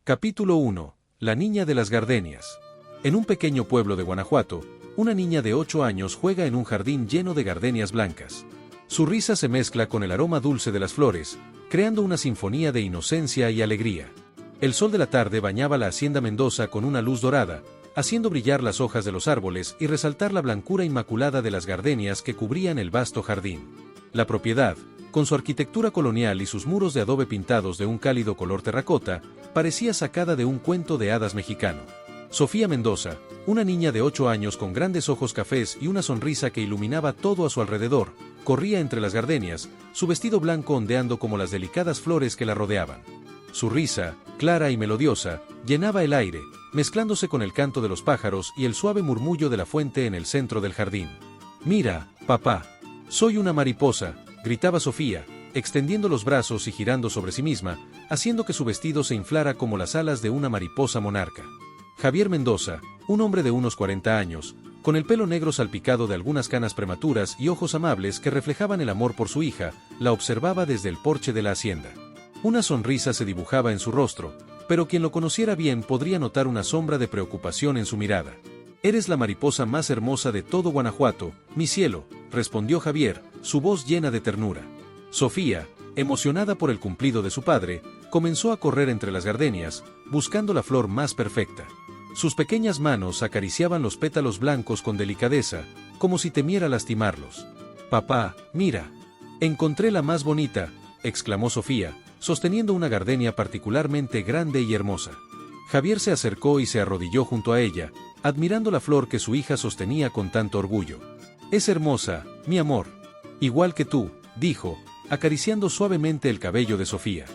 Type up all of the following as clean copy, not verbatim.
Capítulo 1. La niña de las gardenias. En un pequeño pueblo de Guanajuato, una niña de 8 años juega en un jardín lleno de gardenias blancas. Su risa se mezcla con el aroma dulce de las flores, creando una sinfonía de inocencia y alegría. El sol de la tarde bañaba la hacienda Mendoza con una luz dorada, haciendo brillar las hojas de los árboles y resaltar la blancura inmaculada de las gardenias que cubrían el vasto jardín. La propiedad, con su arquitectura colonial y sus muros de adobe pintados de un cálido color terracota, parecía sacada de un cuento de hadas mexicano. Sofía Mendoza, una niña de 8 años con grandes ojos cafés y una sonrisa que iluminaba todo a su alrededor, corría entre las gardenias, su vestido blanco ondeando como las delicadas flores que la rodeaban. Su risa, clara y melodiosa, llenaba el aire, mezclándose con el canto de los pájaros y el suave murmullo de la fuente en el centro del jardín. «Mira, papá, soy una mariposa», gritaba Sofía, extendiendo los brazos y girando sobre sí misma, haciendo que su vestido se inflara como las alas de una mariposa monarca. Javier Mendoza, un hombre de unos 40 años, con el pelo negro salpicado de algunas canas prematuras y ojos amables que reflejaban el amor por su hija, la observaba desde el porche de la hacienda. Una sonrisa se dibujaba en su rostro, pero quien lo conociera bien podría notar una sombra de preocupación en su mirada. «Eres la mariposa más hermosa de todo Guanajuato, mi cielo», respondió Javier, su voz llena de ternura. Sofía, emocionada por el cumplido de su padre, comenzó a correr entre las gardenias, buscando la flor más perfecta. Sus pequeñas manos acariciaban los pétalos blancos con delicadeza, como si temiera lastimarlos. «Papá, mira. Encontré la más bonita», exclamó Sofía, sosteniendo una gardenia particularmente grande y hermosa. Javier se acercó y se arrodilló junto a ella, admirando la flor que su hija sostenía con tanto orgullo. «Es hermosa, mi amor. Igual que tú», dijo, acariciando suavemente el cabello de Sofía.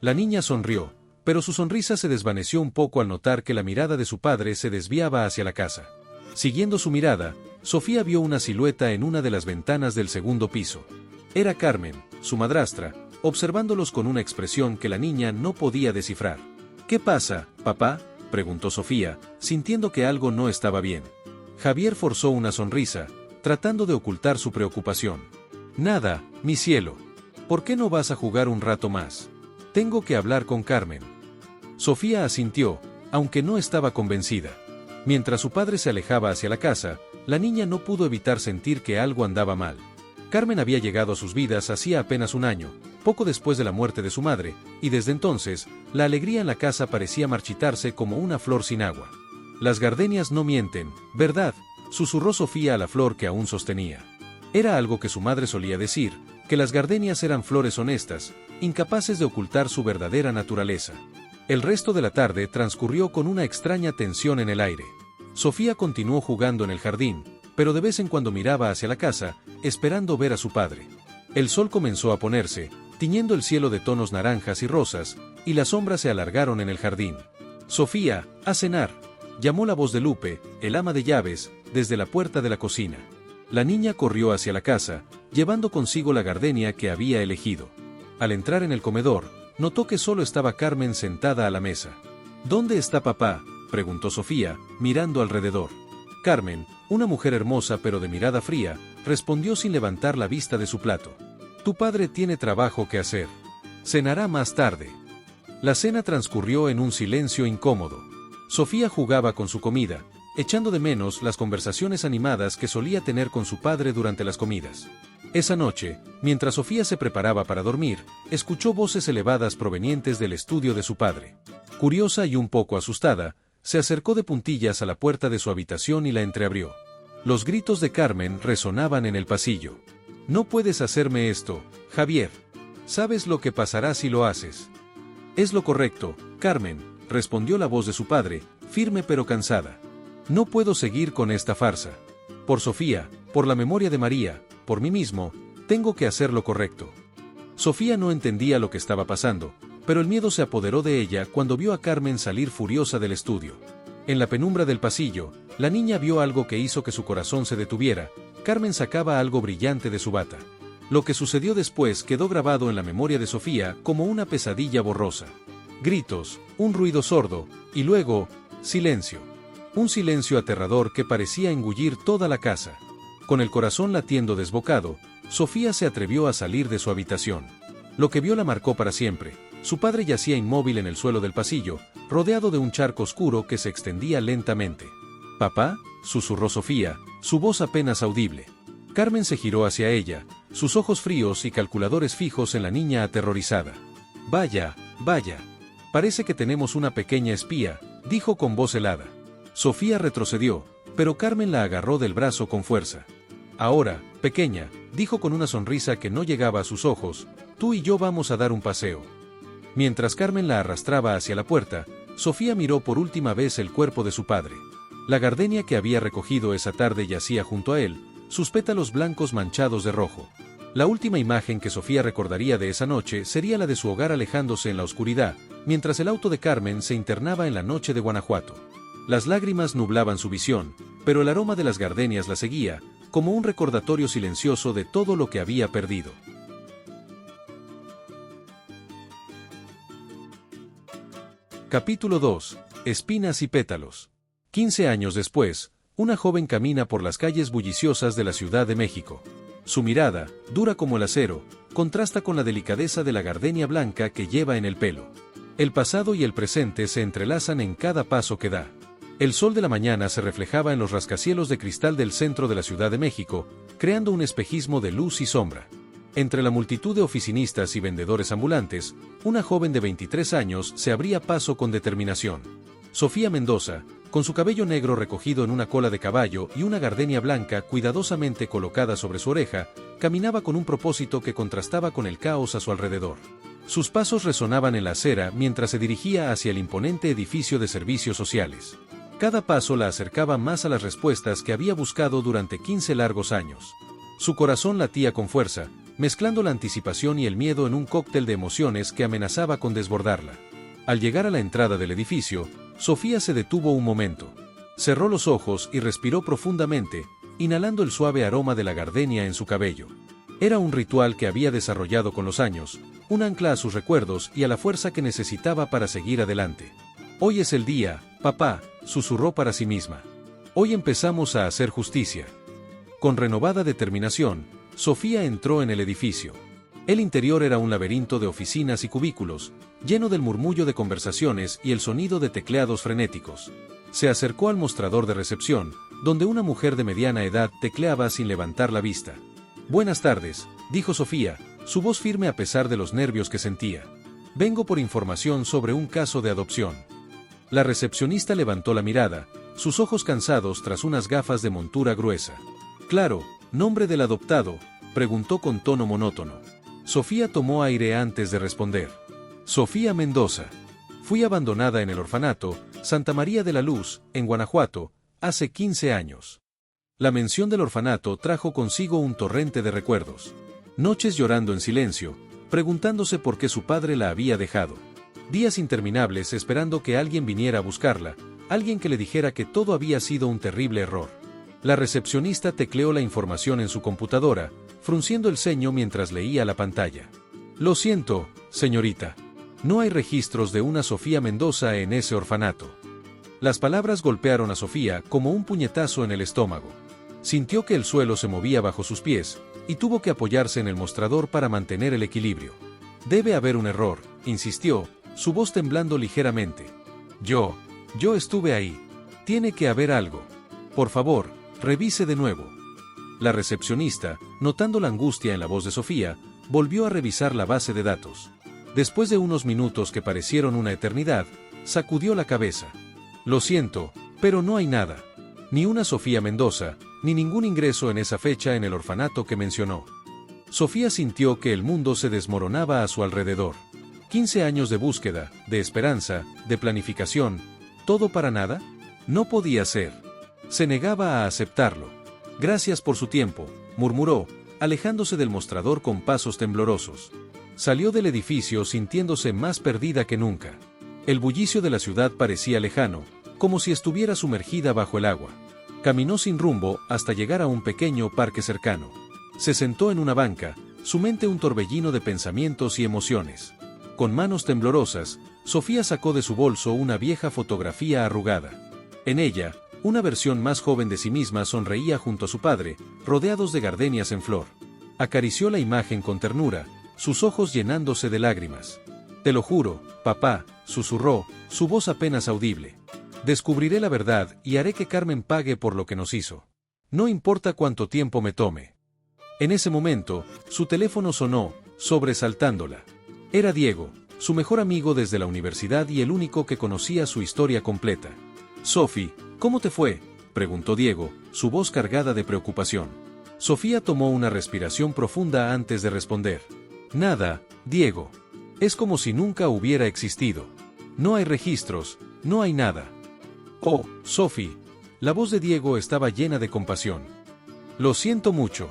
La niña sonrió, pero su sonrisa se desvaneció un poco al notar que la mirada de su padre se desviaba hacia la casa. Siguiendo su mirada, Sofía vio una silueta en una de las ventanas del segundo piso. Era Carmen, su madrastra, observándolos con una expresión que la niña no podía descifrar. «¿Qué pasa, papá?», preguntó Sofía, sintiendo que algo no estaba bien. Javier forzó una sonrisa, tratando de ocultar su preocupación. «Nada, mi cielo. ¿Por qué no vas a jugar un rato más? Tengo que hablar con Carmen». Sofía asintió, aunque no estaba convencida. Mientras su padre se alejaba hacia la casa, la niña no pudo evitar sentir que algo andaba mal. Carmen había llegado a sus vidas hacía apenas un año, poco después de la muerte de su madre, y desde entonces, la alegría en la casa parecía marchitarse como una flor sin agua. «Las gardenias no mienten, ¿verdad?», susurró Sofía a la flor que aún sostenía. Era algo que su madre solía decir, que las gardenias eran flores honestas, incapaces de ocultar su verdadera naturaleza. El resto de la tarde transcurrió con una extraña tensión en el aire. Sofía continuó jugando en el jardín, pero de vez en cuando miraba hacia la casa, esperando ver a su padre. El sol comenzó a ponerse, tiñendo el cielo de tonos naranjas y rosas, y las sombras se alargaron en el jardín. «Sofía, a cenar», llamó la voz de Lupe, el ama de llaves, desde la puerta de la cocina. La niña corrió hacia la casa, llevando consigo la gardenia que había elegido. Al entrar en el comedor, notó que solo estaba Carmen sentada a la mesa. «¿Dónde está papá?», preguntó Sofía, mirando alrededor. Carmen, una mujer hermosa pero de mirada fría, respondió sin levantar la vista de su plato. «Tu padre tiene trabajo que hacer. Cenará más tarde». La cena transcurrió en un silencio incómodo. Sofía jugaba con su comida, echando de menos las conversaciones animadas que solía tener con su padre durante las comidas. Esa noche, mientras Sofía se preparaba para dormir, escuchó voces elevadas provenientes del estudio de su padre. Curiosa y un poco asustada, se acercó de puntillas a la puerta de su habitación y la entreabrió. Los gritos de Carmen resonaban en el pasillo. «No puedes hacerme esto, Javier. ¿Sabes lo que pasará si lo haces?». «Es lo correcto, Carmen», respondió la voz de su padre, firme pero cansada. «No puedo seguir con esta farsa. Por Sofía, por la memoria de María, por mí mismo, tengo que hacer lo correcto». Sofía no entendía lo que estaba pasando, pero el miedo se apoderó de ella cuando vio a Carmen salir furiosa del estudio. En la penumbra del pasillo, la niña vio algo que hizo que su corazón se detuviera. Carmen sacaba algo brillante de su bata. Lo que sucedió después quedó grabado en la memoria de Sofía como una pesadilla borrosa. Gritos, un ruido sordo, y luego, silencio. Un silencio aterrador que parecía engullir toda la casa. Con el corazón latiendo desbocado, Sofía se atrevió a salir de su habitación. Lo que vio la marcó para siempre. Su padre yacía inmóvil en el suelo del pasillo, rodeado de un charco oscuro que se extendía lentamente. «¿Papá?», susurró Sofía, su voz apenas audible. Carmen se giró hacia ella, sus ojos fríos y calculadores fijos en la niña aterrorizada. «Vaya, vaya. Parece que tenemos una pequeña espía», dijo con voz helada. Sofía retrocedió, pero Carmen la agarró del brazo con fuerza. «Ahora, pequeña», dijo con una sonrisa que no llegaba a sus ojos, «tú y yo vamos a dar un paseo». Mientras Carmen la arrastraba hacia la puerta, Sofía miró por última vez el cuerpo de su padre. La gardenia que había recogido esa tarde yacía junto a él, sus pétalos blancos manchados de rojo. La última imagen que Sofía recordaría de esa noche sería la de su hogar alejándose en la oscuridad, mientras el auto de Carmen se internaba en la noche de Guanajuato. Las lágrimas nublaban su visión, pero el aroma de las gardenias la seguía, como un recordatorio silencioso de todo lo que había perdido. Capítulo 2. Espinas y pétalos. 15 años después, una joven camina por las calles bulliciosas de la Ciudad de México. Su mirada, dura como el acero, contrasta con la delicadeza de la gardenia blanca que lleva en el pelo. El pasado y el presente se entrelazan en cada paso que da. El sol de la mañana se reflejaba en los rascacielos de cristal del centro de la Ciudad de México, creando un espejismo de luz y sombra. Entre la multitud de oficinistas y vendedores ambulantes, una joven de 23 años se abría paso con determinación. Sofía Mendoza, con su cabello negro recogido en una cola de caballo y una gardenia blanca cuidadosamente colocada sobre su oreja, caminaba con un propósito que contrastaba con el caos a su alrededor. Sus pasos resonaban en la acera mientras se dirigía hacia el imponente edificio de servicios sociales. Cada paso la acercaba más a las respuestas que había buscado durante 15 largos años. Su corazón latía con fuerza, mezclando la anticipación y el miedo en un cóctel de emociones que amenazaba con desbordarla. Al llegar a la entrada del edificio, Sofía se detuvo un momento. Cerró los ojos y respiró profundamente, inhalando el suave aroma de la gardenia en su cabello. Era un ritual que había desarrollado con los años, un ancla a sus recuerdos y a la fuerza que necesitaba para seguir adelante. «Hoy es el día, papá», susurró para sí misma. «Hoy empezamos a hacer justicia». Con renovada determinación, Sofía entró en el edificio. El interior era un laberinto de oficinas y cubículos, lleno del murmullo de conversaciones y el sonido de tecleados frenéticos. Se acercó al mostrador de recepción, donde una mujer de mediana edad tecleaba sin levantar la vista. «Buenas tardes», dijo Sofía, su voz firme a pesar de los nervios que sentía. «Vengo por información sobre un caso de adopción». La recepcionista levantó la mirada, sus ojos cansados tras unas gafas de montura gruesa. «Claro, ¿nombre del adoptado?», preguntó con tono monótono. Sofía tomó aire antes de responder. «Sofía Mendoza. Fui abandonada en el orfanato Santa María de la Luz, en Guanajuato, hace 15 años». La mención del orfanato trajo consigo un torrente de recuerdos. Noches llorando en silencio, preguntándose por qué su padre la había dejado. Días interminables esperando que alguien viniera a buscarla, alguien que le dijera que todo había sido un terrible error. La recepcionista tecleó la información en su computadora, frunciendo el ceño mientras leía la pantalla. «Lo siento, señorita. No hay registros de una Sofía Mendoza en ese orfanato». Las palabras golpearon a Sofía como un puñetazo en el estómago. Sintió que el suelo se movía bajo sus pies, y tuvo que apoyarse en el mostrador para mantener el equilibrio. «Debe haber un error», insistió, su voz temblando ligeramente. Yo estuve ahí. Tiene que haber algo. Por favor, revise de nuevo». La recepcionista, notando la angustia en la voz de Sofía, volvió a revisar la base de datos. Después de unos minutos que parecieron una eternidad, sacudió la cabeza. «Lo siento, pero no hay nada. Ni una Sofía Mendoza, ni ningún ingreso en esa fecha en el orfanato que mencionó». Sofía sintió que el mundo se desmoronaba a su alrededor. 15 años de búsqueda, de esperanza, de planificación, ¿todo para nada? No podía ser. Se negaba a aceptarlo. «Gracias por su tiempo», murmuró, alejándose del mostrador con pasos temblorosos. Salió del edificio sintiéndose más perdida que nunca. El bullicio de la ciudad parecía lejano, como si estuviera sumergida bajo el agua. Caminó sin rumbo hasta llegar a un pequeño parque cercano. Se sentó en una banca, su mente un torbellino de pensamientos y emociones. Con manos temblorosas, Sofía sacó de su bolso una vieja fotografía arrugada. En ella, una versión más joven de sí misma sonreía junto a su padre, rodeados de gardenias en flor. Acarició la imagen con ternura, sus ojos llenándose de lágrimas. Te lo juro, papá, susurró, su voz apenas audible. Descubriré la verdad y haré que Carmen pague por lo que nos hizo. No importa cuánto tiempo me tome. En ese momento, su teléfono sonó, sobresaltándola. Era Diego, su mejor amigo desde la universidad y el único que conocía su historia completa. Sophie, ¿cómo te fue?, preguntó Diego, su voz cargada de preocupación. Sofía tomó una respiración profunda antes de responder. Nada, Diego. Es como si nunca hubiera existido. No hay registros, no hay nada. Oh, Sophie. La voz de Diego estaba llena de compasión. Lo siento mucho.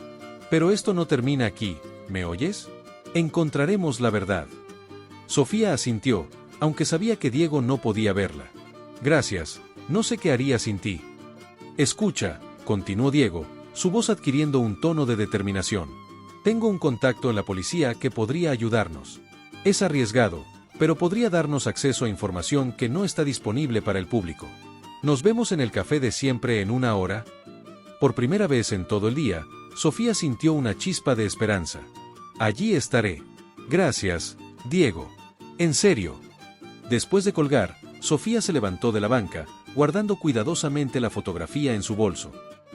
Pero esto no termina aquí, ¿me oyes? Encontraremos la verdad. Sofía asintió, aunque sabía que Diego no podía verla. Gracias, no sé qué haría sin ti. Escucha, continuó Diego, su voz adquiriendo un tono de determinación. Tengo un contacto en la policía que podría ayudarnos. Es arriesgado, pero podría darnos acceso a información que no está disponible para el público. ¿Nos vemos en el café de siempre en una hora? Por primera vez en todo el día, Sofía sintió una chispa de esperanza. Allí estaré. Gracias, Diego. En serio. Después de colgar, Sofía se levantó de la banca, guardando cuidadosamente la fotografía en su bolso.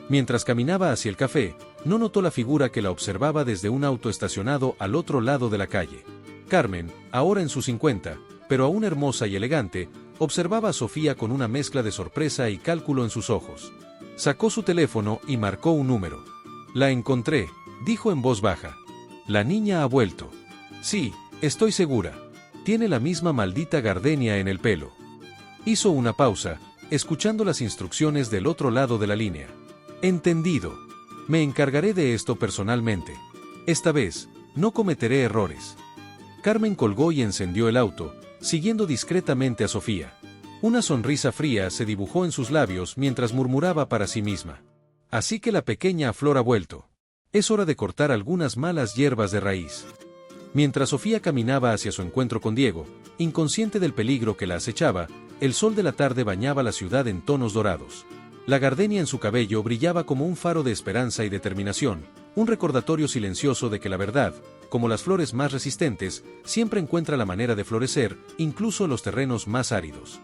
Mientras caminaba hacia el café, no notó la figura que la observaba desde un auto estacionado al otro lado de la calle. Carmen, ahora en sus 50, pero aún hermosa y elegante, observaba a Sofía con una mezcla de sorpresa y cálculo en sus ojos. Sacó su teléfono y marcó un número. La encontré, dijo en voz baja. La niña ha vuelto. Sí, estoy segura. Tiene la misma maldita gardenia en el pelo. Hizo una pausa, escuchando las instrucciones del otro lado de la línea. Entendido. Me encargaré de esto personalmente. Esta vez, no cometeré errores. Carmen colgó y encendió el auto, siguiendo discretamente a Sofía. Una sonrisa fría se dibujó en sus labios mientras murmuraba para sí misma. Así que la pequeña flor ha vuelto. Es hora de cortar algunas malas hierbas de raíz. Mientras Sofía caminaba hacia su encuentro con Diego, inconsciente del peligro que la acechaba, el sol de la tarde bañaba la ciudad en tonos dorados. La gardenia en su cabello brillaba como un faro de esperanza y determinación, un recordatorio silencioso de que la verdad, como las flores más resistentes, siempre encuentra la manera de florecer, incluso en los terrenos más áridos.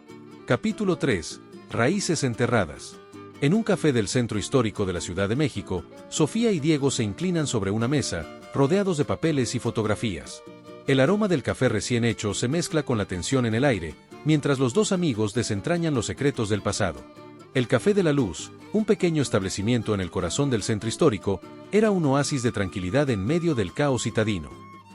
Capítulo 3. Raíces enterradas. En un café del centro histórico de la Ciudad de México, Sofía y Diego se inclinan sobre una mesa, rodeados de papeles y fotografías. El aroma del café recién hecho se mezcla con la tensión en el aire, mientras los dos amigos desentrañan los secretos del pasado. El Café de la Luz, un pequeño establecimiento en el corazón del centro histórico, era un oasis de tranquilidad en medio del caos citadino.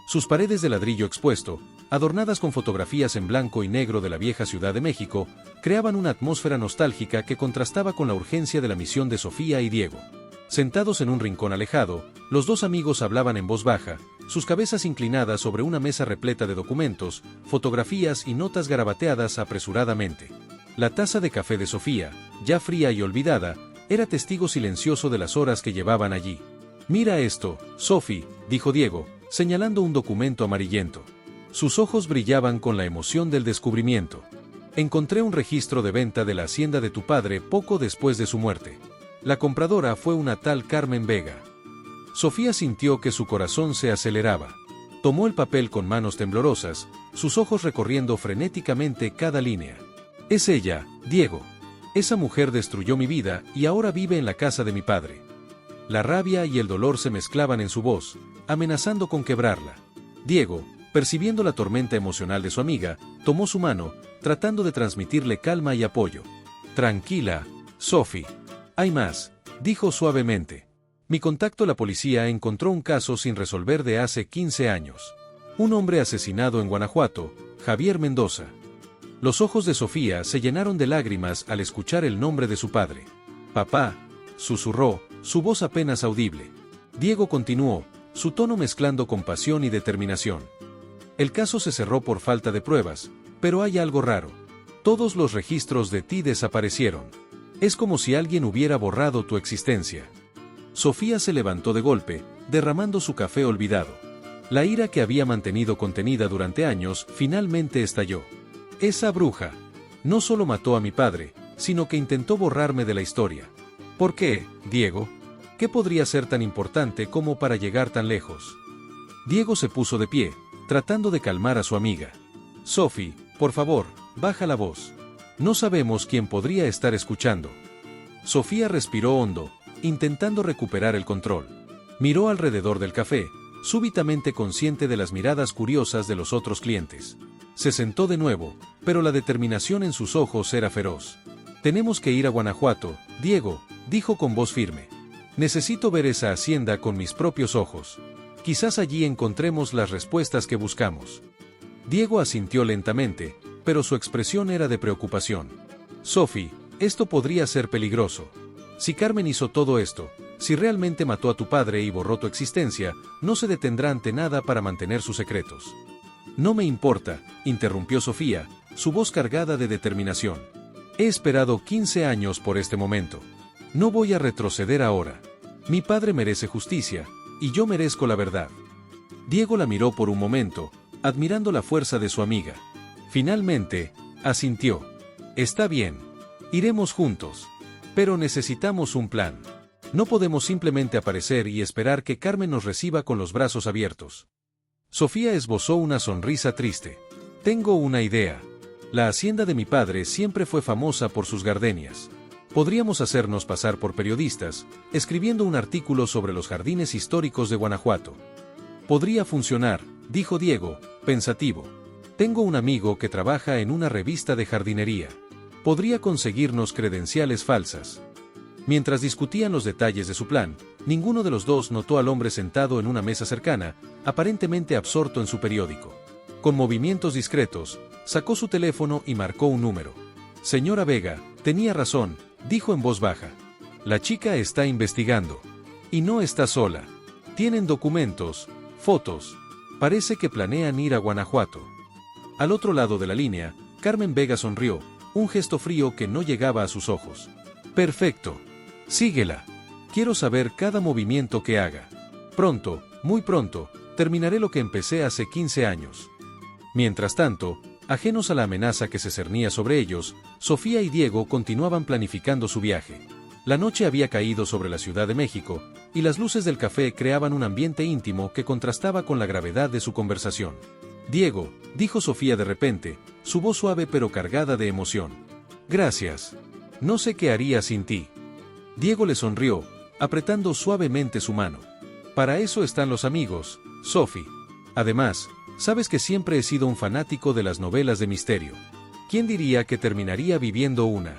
Sus paredes de ladrillo expuesto, adornadas con fotografías en blanco y negro de la vieja Ciudad de México, creaban una atmósfera nostálgica que contrastaba con la urgencia de la misión de Sofía y Diego. Sentados en un rincón alejado, los dos amigos hablaban en voz baja, sus cabezas inclinadas sobre una mesa repleta de documentos, fotografías y notas garabateadas apresuradamente. La taza de café de Sofía, ya fría y olvidada, era testigo silencioso de las horas que llevaban allí. Mira esto, Sophie, dijo Diego, señalando un documento amarillento. Sus ojos brillaban con la emoción del descubrimiento. Encontré un registro de venta de la hacienda de tu padre poco después de su muerte. La compradora fue una tal Carmen Vega. Sofía sintió que su corazón se aceleraba. Tomó el papel con manos temblorosas, sus ojos recorriendo frenéticamente cada línea. Es ella, Diego. Esa mujer destruyó mi vida y ahora vive en la casa de mi padre. La rabia y el dolor se mezclaban en su voz, amenazando con quebrarla. Diego, percibiendo la tormenta emocional de su amiga, tomó su mano, tratando de transmitirle calma y apoyo. Tranquila, Sophie. Hay más, dijo suavemente. Mi contacto la policía encontró un caso sin resolver de hace 15 años. Un hombre asesinado en Guanajuato, Javier Mendoza. Los ojos de Sofía se llenaron de lágrimas al escuchar el nombre de su padre. Papá, susurró, su voz apenas audible. Diego continuó, su tono mezclando compasión y determinación. El caso se cerró por falta de pruebas, pero hay algo raro. Todos los registros de ti desaparecieron. Es como si alguien hubiera borrado tu existencia. Sofía se levantó de golpe, derramando su café olvidado. La ira que había mantenido contenida durante años finalmente estalló. Esa bruja no solo mató a mi padre, sino que intentó borrarme de la historia. ¿Por qué, Diego? ¿Qué podría ser tan importante como para llegar tan lejos? Diego se puso de pie, tratando de calmar a su amiga. Sophie, por favor, baja la voz. No sabemos quién podría estar escuchando. Sofía respiró hondo, intentando recuperar el control. Miró alrededor del café, súbitamente consciente de las miradas curiosas de los otros clientes. Se sentó de nuevo, pero la determinación en sus ojos era feroz. Tenemos que ir a Guanajuato, Diego, dijo con voz firme. Necesito ver esa hacienda con mis propios ojos. Quizás allí encontremos las respuestas que buscamos. Diego asintió lentamente, pero su expresión era de preocupación. Sophie, esto podría ser peligroso. Si Carmen hizo todo esto, si realmente mató a tu padre y borró tu existencia, no se detendrá ante nada para mantener sus secretos. No me importa, interrumpió Sofía, su voz cargada de determinación. He esperado 15 años por este momento. No voy a retroceder ahora. Mi padre merece justicia, y yo merezco la verdad. Diego la miró por un momento, admirando la fuerza de su amiga. Finalmente, asintió. Está bien. Iremos juntos. Pero necesitamos un plan. No podemos simplemente aparecer y esperar que Carmen nos reciba con los brazos abiertos. Sofía esbozó una sonrisa triste. Tengo una idea. La hacienda de mi padre siempre fue famosa por sus gardenias. Podríamos hacernos pasar por periodistas, escribiendo un artículo sobre los jardines históricos de Guanajuato. Podría funcionar, dijo Diego, pensativo. Tengo un amigo que trabaja en una revista de jardinería. Podría conseguirnos credenciales falsas. Mientras discutían los detalles de su plan, ninguno de los dos notó al hombre sentado en una mesa cercana, aparentemente absorto en su periódico. Con movimientos discretos, sacó su teléfono y marcó un número. Señora Vega, tenía razón, dijo en voz baja. La chica está investigando. Y no está sola. Tienen documentos, fotos. Parece que planean ir a Guanajuato. Al otro lado de la línea, Carmen Vega sonrió, un gesto frío que no llegaba a sus ojos. Perfecto. Síguela. Quiero saber cada movimiento que haga. Pronto, muy pronto, terminaré lo que empecé hace 15 años. Mientras tanto, ajenos a la amenaza que se cernía sobre ellos, Sofía y Diego continuaban planificando su viaje. La noche había caído sobre la Ciudad de México, y las luces del café creaban un ambiente íntimo que contrastaba con la gravedad de su conversación. Diego, dijo Sofía de repente, su voz suave pero cargada de emoción. Gracias. No sé qué haría sin ti. Diego le sonrió, apretando suavemente su mano. Para eso están los amigos, Sophie. Además, sabes que siempre he sido un fanático de las novelas de misterio. ¿Quién diría que terminaría viviendo una?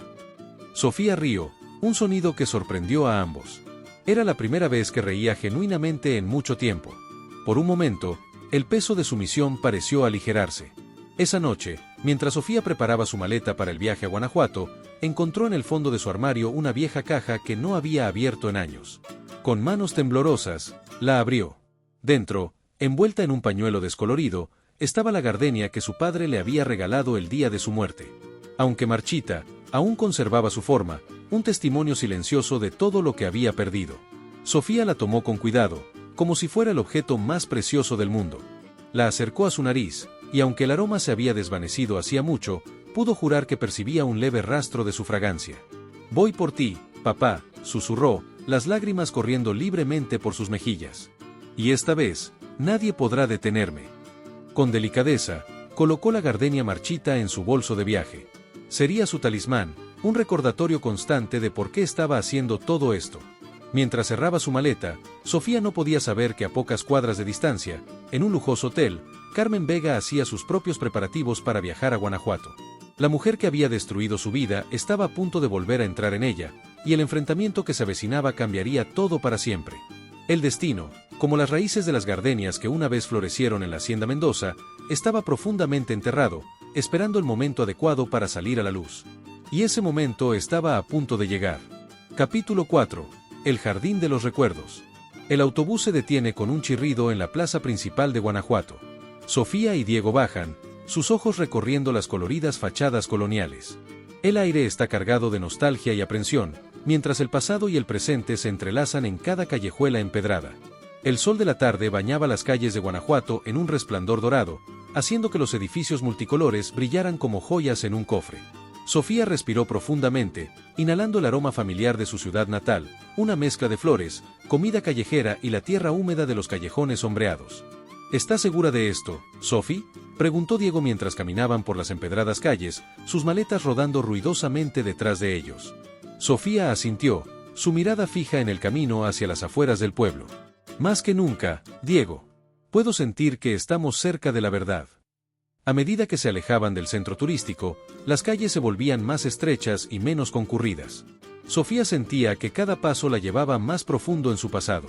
Sofía rió, un sonido que sorprendió a ambos. Era la primera vez que reía genuinamente en mucho tiempo. Por un momento, el peso de su misión pareció aligerarse. Esa noche, mientras Sofía preparaba su maleta para el viaje a Guanajuato, encontró en el fondo de su armario una vieja caja que no había abierto en años. Con manos temblorosas, la abrió. Dentro, envuelta en un pañuelo descolorido, estaba la gardenia que su padre le había regalado el día de su muerte. Aunque marchita, aún conservaba su forma, un testimonio silencioso de todo lo que había perdido. Sofía la tomó con cuidado, como si fuera el objeto más precioso del mundo. La acercó a su nariz, y aunque el aroma se había desvanecido hacía mucho, pudo jurar que percibía un leve rastro de su fragancia. Voy por ti, papá, susurró, las lágrimas corriendo libremente por sus mejillas. Y esta vez, nadie podrá detenerme. Con delicadeza, colocó la gardenia marchita en su bolso de viaje. Sería su talismán, un recordatorio constante de por qué estaba haciendo todo esto. Mientras cerraba su maleta, Sofía no podía saber que a pocas cuadras de distancia, en un lujoso hotel, Carmen Vega hacía sus propios preparativos para viajar a Guanajuato. La mujer que había destruido su vida estaba a punto de volver a entrar en ella, y el enfrentamiento que se avecinaba cambiaría todo para siempre. El destino, como las raíces de las gardenias que una vez florecieron en la hacienda Mendoza, estaba profundamente enterrado, esperando el momento adecuado para salir a la luz. Y ese momento estaba a punto de llegar. Capítulo 4. El Jardín de los Recuerdos. El autobús se detiene con un chirrido en la plaza principal de Guanajuato. Sofía y Diego bajan, sus ojos recorriendo las coloridas fachadas coloniales. El aire está cargado de nostalgia y aprensión, mientras el pasado y el presente se entrelazan en cada callejuela empedrada. El sol de la tarde bañaba las calles de Guanajuato en un resplandor dorado, haciendo que los edificios multicolores brillaran como joyas en un cofre. Sofía respiró profundamente, inhalando el aroma familiar de su ciudad natal, una mezcla de flores, comida callejera y la tierra húmeda de los callejones sombreados. ¿Estás segura de esto, Sophie?, preguntó Diego mientras caminaban por las empedradas calles, sus maletas rodando ruidosamente detrás de ellos. Sofía asintió, su mirada fija en el camino hacia las afueras del pueblo. Más que nunca, Diego. Puedo sentir que estamos cerca de la verdad. A medida que se alejaban del centro turístico, las calles se volvían más estrechas y menos concurridas. Sofía sentía que cada paso la llevaba más profundo en su pasado.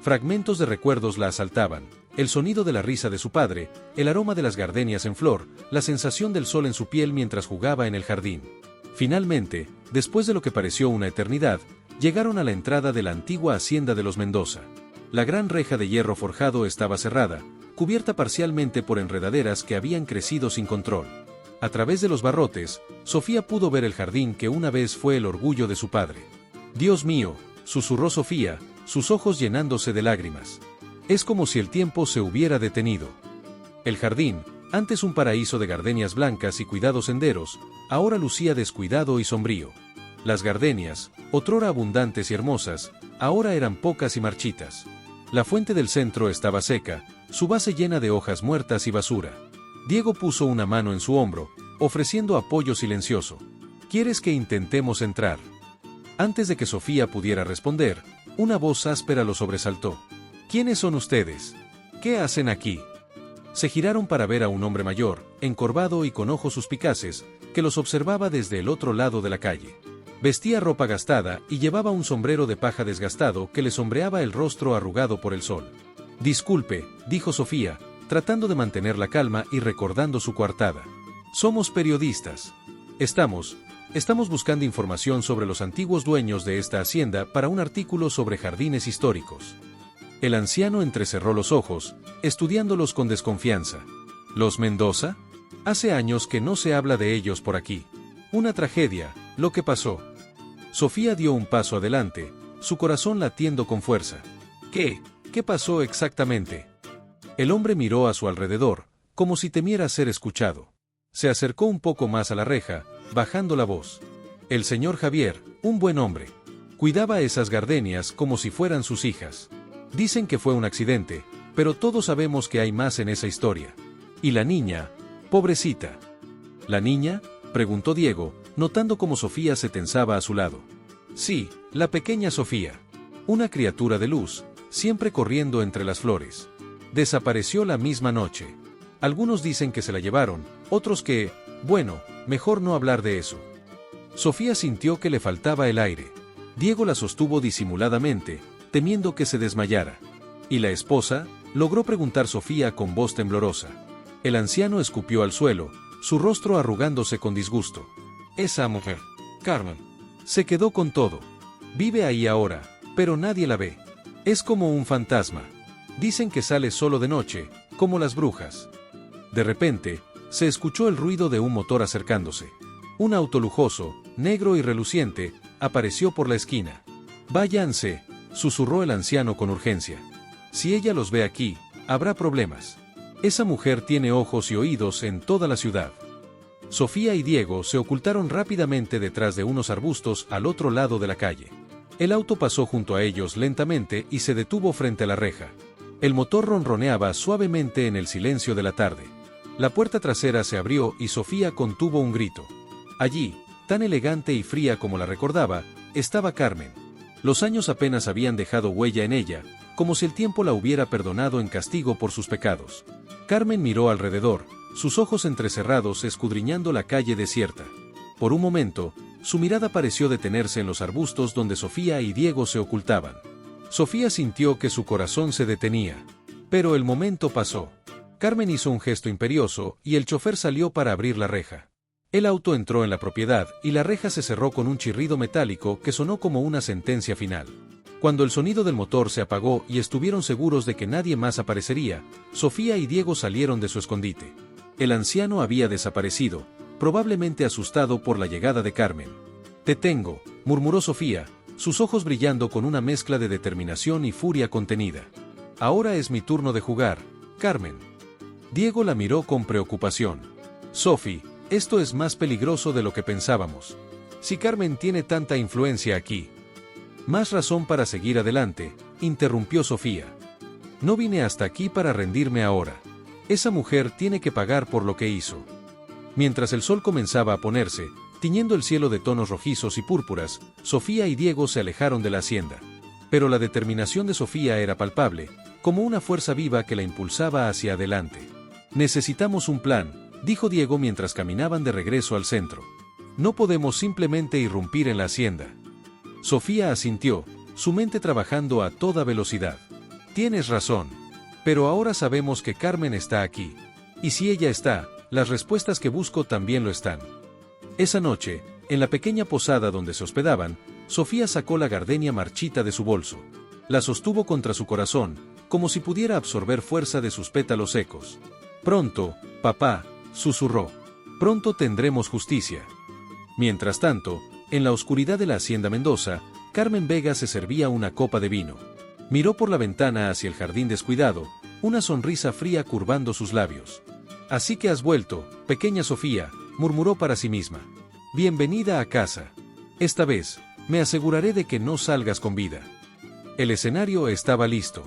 Fragmentos de recuerdos la asaltaban, el sonido de la risa de su padre, el aroma de las gardenias en flor, la sensación del sol en su piel mientras jugaba en el jardín. Finalmente, después de lo que pareció una eternidad, llegaron a la entrada de la antigua hacienda de los Mendoza. La gran reja de hierro forjado estaba cerrada, cubierta parcialmente por enredaderas que habían crecido sin control. A través de los barrotes, Sofía pudo ver el jardín que una vez fue el orgullo de su padre. «Dios mío», susurró Sofía, sus ojos llenándose de lágrimas. Es como si el tiempo se hubiera detenido. El jardín, antes un paraíso de gardenias blancas y cuidados senderos, ahora lucía descuidado y sombrío. Las gardenias, otrora abundantes y hermosas, ahora eran pocas y marchitas. La fuente del centro estaba seca, su base llena de hojas muertas y basura. Diego puso una mano en su hombro, ofreciendo apoyo silencioso. ¿Quieres que intentemos entrar? Antes de que Sofía pudiera responder, una voz áspera lo sobresaltó. ¿Quiénes son ustedes? ¿Qué hacen aquí? Se giraron para ver a un hombre mayor, encorvado y con ojos suspicaces, que los observaba desde el otro lado de la calle. Vestía ropa gastada y llevaba un sombrero de paja desgastado que le sombreaba el rostro arrugado por el sol. Disculpe, dijo Sofía, tratando de mantener la calma y recordando su coartada. Somos periodistas. Estamos buscando información sobre los antiguos dueños de esta hacienda para un artículo sobre jardines históricos. El anciano entrecerró los ojos, estudiándolos con desconfianza. ¿Los Mendoza? Hace años que no se habla de ellos por aquí. Una tragedia, lo que pasó. Sofía dio un paso adelante, su corazón latiendo con fuerza. ¿Qué pasó exactamente? El hombre miró a su alrededor, como si temiera ser escuchado. Se acercó un poco más a la reja, bajando la voz. El señor Javier, un buen hombre. Cuidaba esas gardenias como si fueran sus hijas. Dicen que fue un accidente, pero todos sabemos que hay más en esa historia. ¿Y la niña? Pobrecita. ¿La niña?, preguntó Diego, notando cómo Sofía se tensaba a su lado. Sí, la pequeña Sofía. Una criatura de luz, siempre corriendo entre las flores. Desapareció la misma noche. Algunos dicen que se la llevaron, otros que, bueno, mejor no hablar de eso. Sofía sintió que le faltaba el aire. Diego la sostuvo disimuladamente, temiendo que se desmayara. ¿Y la esposa?, logró preguntar Sofía con voz temblorosa. El anciano escupió al suelo, su rostro arrugándose con disgusto. Esa mujer, Carmen, se quedó con todo. Vive ahí ahora, pero nadie la ve. Es como un fantasma. Dicen que sale solo de noche, como las brujas. De repente, se escuchó el ruido de un motor acercándose. Un auto lujoso, negro y reluciente, apareció por la esquina. Váyanse, susurró el anciano con urgencia. Si ella los ve aquí, habrá problemas. Esa mujer tiene ojos y oídos en toda la ciudad. Sofía y Diego se ocultaron rápidamente detrás de unos arbustos al otro lado de la calle. El auto pasó junto a ellos lentamente y se detuvo frente a la reja. El motor ronroneaba suavemente en el silencio de la tarde. La puerta trasera se abrió y Sofía contuvo un grito. Allí, tan elegante y fría como la recordaba, estaba Carmen. Los años apenas habían dejado huella en ella, como si el tiempo la hubiera perdonado en castigo por sus pecados. Carmen miró alrededor, sus ojos entrecerrados escudriñando la calle desierta. Por un momento, su mirada pareció detenerse en los arbustos donde Sofía y Diego se ocultaban. Sofía sintió que su corazón se detenía. Pero el momento pasó. Carmen hizo un gesto imperioso y el chofer salió para abrir la reja. El auto entró en la propiedad y la reja se cerró con un chirrido metálico que sonó como una sentencia final. Cuando el sonido del motor se apagó y estuvieron seguros de que nadie más aparecería, Sofía y Diego salieron de su escondite. El anciano había desaparecido, probablemente asustado por la llegada de Carmen. «Te tengo», murmuró Sofía, sus ojos brillando con una mezcla de determinación y furia contenida. «Ahora es mi turno de jugar, Carmen». Diego la miró con preocupación. «Sophie, esto es más peligroso de lo que pensábamos. Si Carmen tiene tanta influencia aquí». «Más razón para seguir adelante», interrumpió Sofía. No vine hasta aquí para rendirme ahora. Esa mujer tiene que pagar por lo que hizo. Mientras el sol comenzaba a ponerse, tiñendo el cielo de tonos rojizos y púrpuras, Sofía y Diego se alejaron de la hacienda. Pero la determinación de Sofía era palpable, como una fuerza viva que la impulsaba hacia adelante. Necesitamos un plan, dijo Diego mientras caminaban de regreso al centro. No podemos simplemente irrumpir en la hacienda. Sofía asintió, su mente trabajando a toda velocidad. Tienes razón. Pero ahora sabemos que Carmen está aquí. Y si ella está, las respuestas que busco también lo están. Esa noche, en la pequeña posada donde se hospedaban, Sofía sacó la gardenia marchita de su bolso. La sostuvo contra su corazón, como si pudiera absorber fuerza de sus pétalos secos. Pronto, papá, susurró. Pronto tendremos justicia. Mientras tanto, en la oscuridad de la hacienda Mendoza, Carmen Vega se servía una copa de vino. Miró por la ventana hacia el jardín descuidado, una sonrisa fría curvando sus labios. Así que has vuelto, pequeña Sofía, murmuró para sí misma. Bienvenida a casa. Esta vez, me aseguraré de que no salgas con vida. El escenario estaba listo.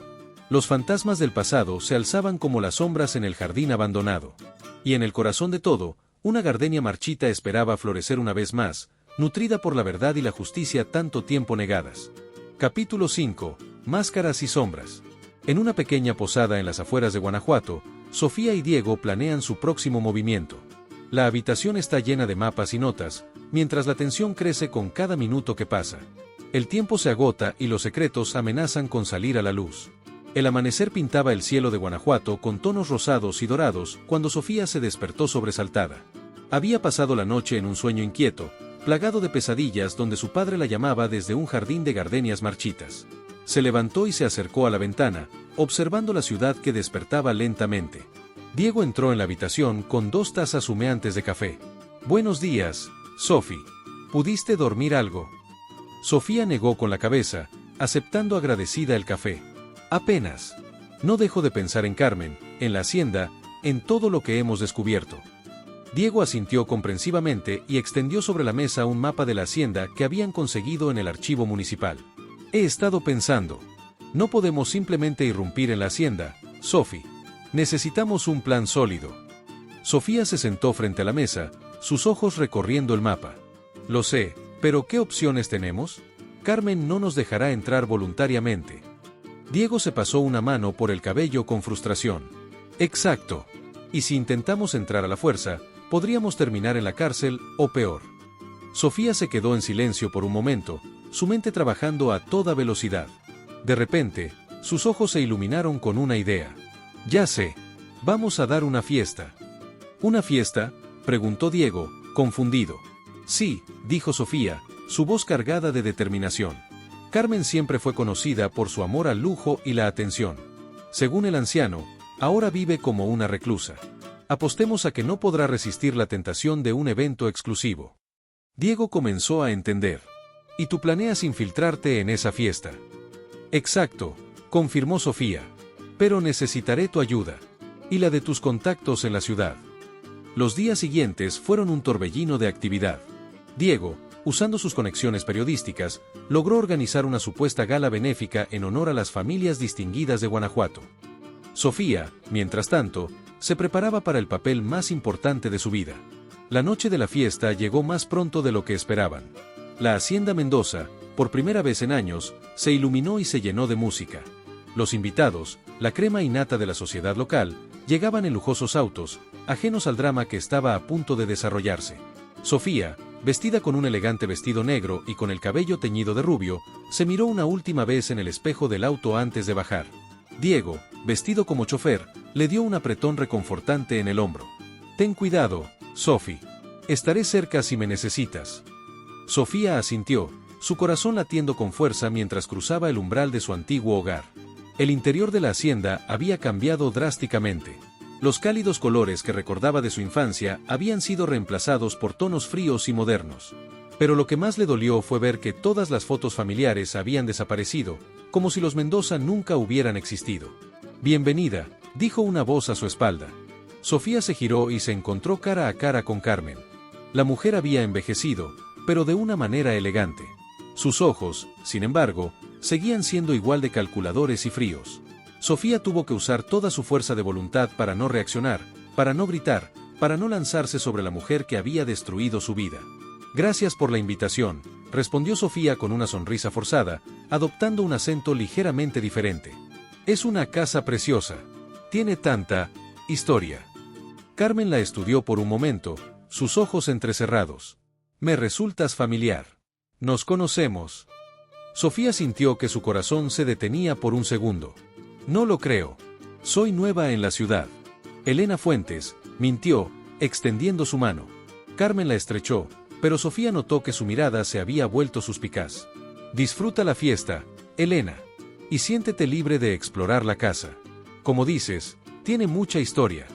Los fantasmas del pasado se alzaban como las sombras en el jardín abandonado. Y en el corazón de todo, una gardenia marchita esperaba florecer una vez más, nutrida por la verdad y la justicia tanto tiempo negadas. Capítulo 5. Máscaras y sombras. En una pequeña posada en las afueras de Guanajuato, Sofía y Diego planean su próximo movimiento. La habitación está llena de mapas y notas, mientras la tensión crece con cada minuto que pasa. El tiempo se agota y los secretos amenazan con salir a la luz. El amanecer pintaba el cielo de Guanajuato con tonos rosados y dorados cuando Sofía se despertó sobresaltada. Había pasado la noche en un sueño inquieto, plagado de pesadillas donde su padre la llamaba desde un jardín de gardenias marchitas. Se levantó y se acercó a la ventana, observando la ciudad que despertaba lentamente. Diego entró en la habitación con 2 tazas humeantes de café. Buenos días, Sophie. ¿Pudiste dormir algo? Sofía negó con la cabeza, aceptando agradecida el café. Apenas. No dejo de pensar en Carmen, en la hacienda, en todo lo que hemos descubierto. Diego asintió comprensivamente y extendió sobre la mesa un mapa de la hacienda que habían conseguido en el archivo municipal. He estado pensando. No podemos simplemente irrumpir en la hacienda, Sophie. Necesitamos un plan sólido. Sofía se sentó frente a la mesa, sus ojos recorriendo el mapa. Lo sé, pero ¿qué opciones tenemos? Carmen no nos dejará entrar voluntariamente. Diego se pasó una mano por el cabello con frustración. Exacto. Y si intentamos entrar a la fuerza, podríamos terminar en la cárcel, o peor. Sofía se quedó en silencio por un momento, su mente trabajando a toda velocidad. De repente, sus ojos se iluminaron con una idea. Ya sé. Vamos a dar una fiesta. ¿Una fiesta?, preguntó Diego, confundido. Sí, dijo Sofía, su voz cargada de determinación. Carmen siempre fue conocida por su amor al lujo y la atención. Según el anciano, ahora vive como una reclusa. Apostemos a que no podrá resistir la tentación de un evento exclusivo. Diego comenzó a entender. ¿Y tú planeas infiltrarte en esa fiesta? Exacto, confirmó Sofía. Pero necesitaré tu ayuda. Y la de tus contactos en la ciudad. Los días siguientes fueron un torbellino de actividad. Diego, usando sus conexiones periodísticas, logró organizar una supuesta gala benéfica en honor a las familias distinguidas de Guanajuato. Sofía, mientras tanto, se preparaba para el papel más importante de su vida. La noche de la fiesta llegó más pronto de lo que esperaban. La hacienda Mendoza, por primera vez en años, se iluminó y se llenó de música. Los invitados, la crema innata de la sociedad local, llegaban en lujosos autos, ajenos al drama que estaba a punto de desarrollarse. Sofía, vestida con un elegante vestido negro y con el cabello teñido de rubio, se miró una última vez en el espejo del auto antes de bajar. Diego, vestido como chofer, le dio un apretón reconfortante en el hombro. Ten cuidado, Sophie. Estaré cerca si me necesitas. Sofía asintió, su corazón latiendo con fuerza mientras cruzaba el umbral de su antiguo hogar. El interior de la hacienda había cambiado drásticamente. Los cálidos colores que recordaba de su infancia habían sido reemplazados por tonos fríos y modernos. Pero lo que más le dolió fue ver que todas las fotos familiares habían desaparecido, como si los Mendoza nunca hubieran existido. Bienvenida, dijo una voz a su espalda. Sofía se giró y se encontró cara a cara con Carmen. La mujer había envejecido, pero de una manera elegante. Sus ojos, sin embargo, seguían siendo igual de calculadores y fríos. Sofía tuvo que usar toda su fuerza de voluntad para no reaccionar, para no gritar, para no lanzarse sobre la mujer que había destruido su vida. Gracias por la invitación, respondió Sofía con una sonrisa forzada, adoptando un acento ligeramente diferente. Es una casa preciosa. Tiene tanta historia. Carmen la estudió por un momento, sus ojos entrecerrados. Me resultas familiar. ¿Nos conocemos? Sofía sintió que su corazón se detenía por un segundo. No lo creo. Soy nueva en la ciudad. Elena Fuentes, mintió, extendiendo su mano. Carmen la estrechó, pero Sofía notó que su mirada se había vuelto suspicaz. Disfruta la fiesta, Elena. Y siéntete libre de explorar la casa. Como dices, tiene mucha historia.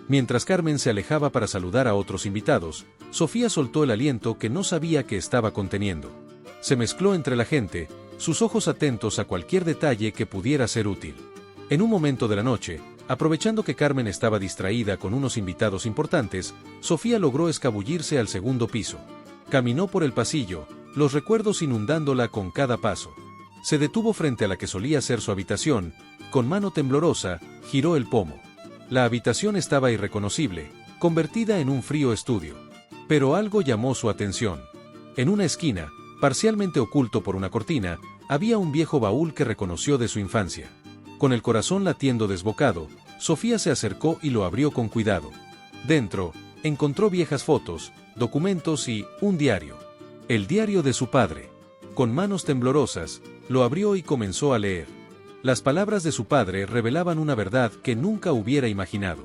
Mientras Carmen se alejaba para saludar a otros invitados, Sofía soltó el aliento que no sabía que estaba conteniendo. Se mezcló entre la gente, sus ojos atentos a cualquier detalle que pudiera ser útil. En un momento de la noche, aprovechando que Carmen estaba distraída con unos invitados importantes, Sofía logró escabullirse al segundo piso. Caminó por el pasillo, los recuerdos inundándola con cada paso. Se detuvo frente a la que solía ser su habitación, con mano temblorosa, giró el pomo. La habitación estaba irreconocible, convertida en un frío estudio. Pero algo llamó su atención. En una esquina, parcialmente oculto por una cortina, había un viejo baúl que reconoció de su infancia. Con el corazón latiendo desbocado, Sofía se acercó y lo abrió con cuidado. Dentro, encontró viejas fotos, documentos y un diario. El diario de su padre. Con manos temblorosas, lo abrió y comenzó a leer. Las palabras de su padre revelaban una verdad que nunca hubiera imaginado.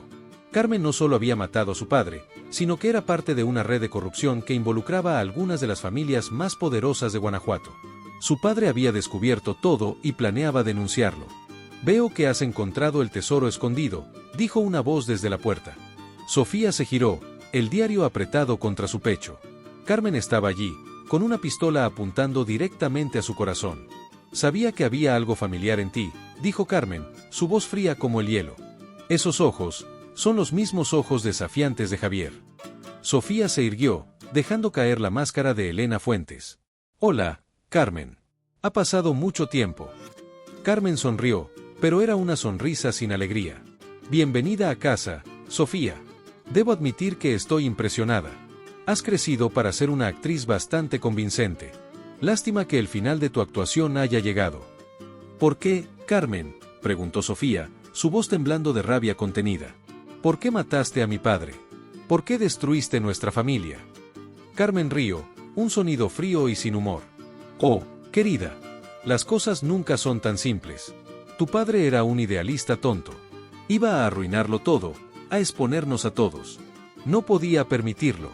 Carmen no solo había matado a su padre, sino que era parte de una red de corrupción que involucraba a algunas de las familias más poderosas de Guanajuato. Su padre había descubierto todo y planeaba denunciarlo. Veo que has encontrado el tesoro escondido, dijo una voz desde la puerta. Sofía se giró, el diario apretado contra su pecho. Carmen estaba allí, con una pistola apuntando directamente a su corazón. Sabía que había algo familiar en ti, dijo Carmen, su voz fría como el hielo. Esos ojos, son los mismos ojos desafiantes de Javier. Sofía se irguió, dejando caer la máscara de Elena Fuentes. Hola, Carmen. Ha pasado mucho tiempo. Carmen sonrió, pero era una sonrisa sin alegría. Bienvenida a casa, Sofía. Debo admitir que estoy impresionada. Has crecido para ser una actriz bastante convincente. Lástima que el final de tu actuación haya llegado. ¿Por qué, Carmen?, preguntó Sofía, su voz temblando de rabia contenida. ¿Por qué mataste a mi padre? ¿Por qué destruiste nuestra familia? Carmen rió, un sonido frío y sin humor. Oh, querida, las cosas nunca son tan simples. Tu padre era un idealista tonto. Iba a arruinarlo todo, a exponernos a todos. No podía permitirlo.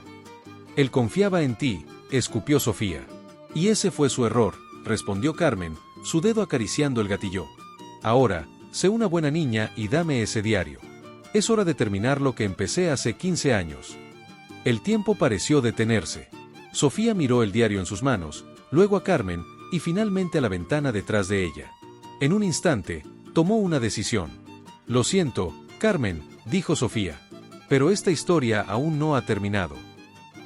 Él confiaba en ti, escupió Sofía. Y ese fue su error, respondió Carmen, su dedo acariciando el gatillo. Ahora, sé una buena niña y dame ese diario. Es hora de terminar lo que empecé hace 15 años. El tiempo pareció detenerse. Sofía miró el diario en sus manos, luego a Carmen, y finalmente a la ventana detrás de ella. En un instante, tomó una decisión. Lo siento, Carmen, dijo Sofía. Pero esta historia aún no ha terminado.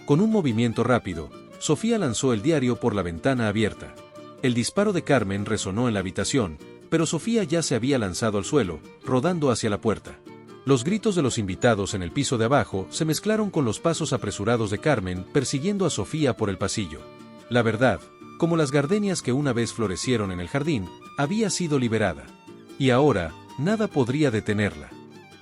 Con un movimiento rápido, Sofía lanzó el diario por la ventana abierta. El disparo de Carmen resonó en la habitación, pero Sofía ya se había lanzado al suelo, rodando hacia la puerta. Los gritos de los invitados en el piso de abajo se mezclaron con los pasos apresurados de Carmen persiguiendo a Sofía por el pasillo. La verdad, como las gardenias que una vez florecieron en el jardín, había sido liberada. Y ahora, nada podría detenerla.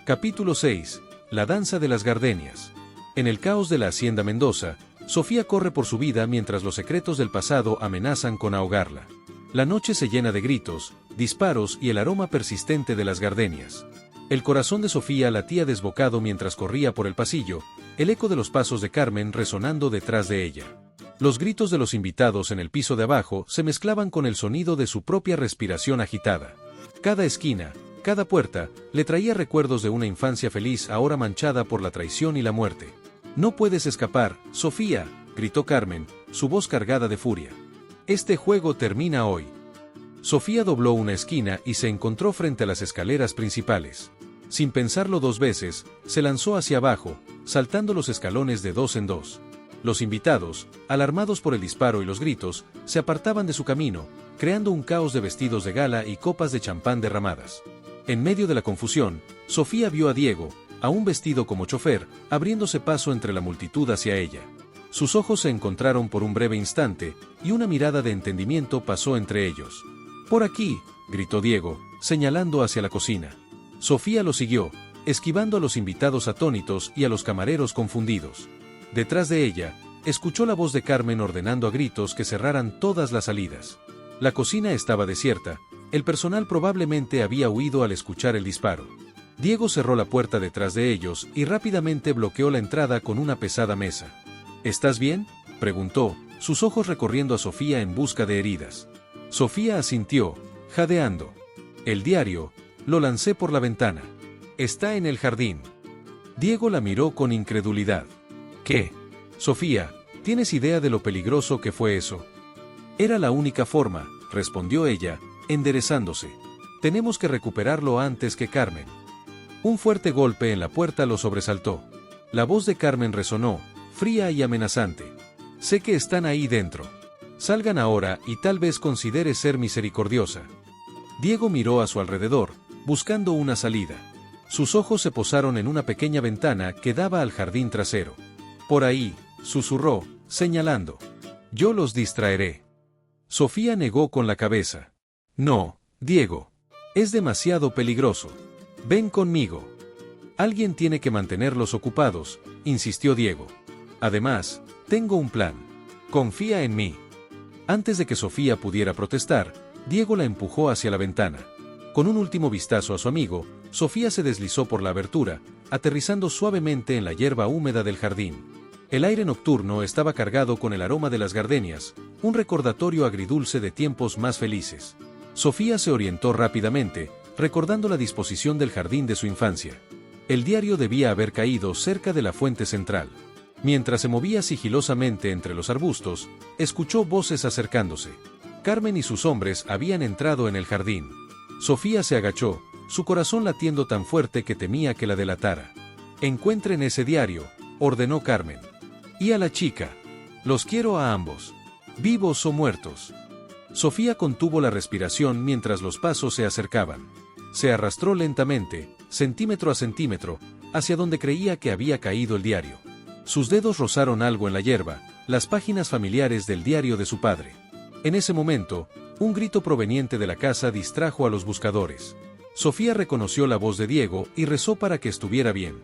Capítulo 6. La danza de las gardenias. En el caos de la hacienda Mendoza, Sofía corre por su vida mientras los secretos del pasado amenazan con ahogarla. La noche se llena de gritos, disparos y el aroma persistente de las gardenias. El corazón de Sofía latía desbocado mientras corría por el pasillo, el eco de los pasos de Carmen resonando detrás de ella. Los gritos de los invitados en el piso de abajo se mezclaban con el sonido de su propia respiración agitada. Cada esquina, cada puerta, le traía recuerdos de una infancia feliz ahora manchada por la traición y la muerte. «No puedes escapar, Sofía», gritó Carmen, su voz cargada de furia. «Este juego termina hoy». Sofía dobló una esquina y se encontró frente a las escaleras principales. Sin pensarlo dos veces, se lanzó hacia abajo, saltando los escalones de dos en dos. Los invitados, alarmados por el disparo y los gritos, se apartaban de su camino, creando un caos de vestidos de gala y copas de champán derramadas. En medio de la confusión, Sofía vio a Diego, aún vestido como chofer, abriéndose paso entre la multitud hacia ella. Sus ojos se encontraron por un breve instante, y una mirada de entendimiento pasó entre ellos. «Por aquí», gritó Diego, señalando hacia la cocina. Sofía lo siguió, esquivando a los invitados atónitos y a los camareros confundidos. Detrás de ella, escuchó la voz de Carmen ordenando a gritos que cerraran todas las salidas. La cocina estaba desierta, el personal probablemente había huido al escuchar el disparo. Diego cerró la puerta detrás de ellos y rápidamente bloqueó la entrada con una pesada mesa. «¿Estás bien?», preguntó, sus ojos recorriendo a Sofía en busca de heridas. Sofía asintió, jadeando. «El diario, lo lancé por la ventana. Está en el jardín». Diego la miró con incredulidad. «¿Qué? Sofía, ¿tienes idea de lo peligroso que fue eso?». «Era la única forma», respondió ella, enderezándose. «Tenemos que recuperarlo antes que Carmen». Un fuerte golpe en la puerta lo sobresaltó. La voz de Carmen resonó, fría y amenazante. «Sé que están ahí dentro. Salgan ahora y tal vez considere ser misericordiosa». Diego miró a su alrededor, buscando una salida. Sus ojos se posaron en una pequeña ventana que daba al jardín trasero. «Por ahí», susurró, señalando. «Yo los distraeré». Sofía negó con la cabeza. «No, Diego. Es demasiado peligroso. Ven conmigo». «Alguien tiene que mantenerlos ocupados», insistió Diego. «Además, tengo un plan. Confía en mí». Antes de que Sofía pudiera protestar, Diego la empujó hacia la ventana. Con un último vistazo a su amigo, Sofía se deslizó por la abertura, aterrizando suavemente en la hierba húmeda del jardín. El aire nocturno estaba cargado con el aroma de las gardenias, un recordatorio agridulce de tiempos más felices. Sofía se orientó rápidamente, recordando la disposición del jardín de su infancia. El diario debía haber caído cerca de la fuente central. Mientras se movía sigilosamente entre los arbustos, escuchó voces acercándose. Carmen y sus hombres habían entrado en el jardín. Sofía se agachó, su corazón latiendo tan fuerte que temía que la delatara. «Encuentren ese diario», ordenó Carmen. «Y a la chica. Los quiero a ambos. Vivos o muertos». Sofía contuvo la respiración mientras los pasos se acercaban. Se arrastró lentamente, centímetro a centímetro, hacia donde creía que había caído el diario. Sus dedos rozaron algo en la hierba, las páginas familiares del diario de su padre. En ese momento, un grito proveniente de la casa distrajo a los buscadores. Sofía reconoció la voz de Diego y rezó para que estuviera bien.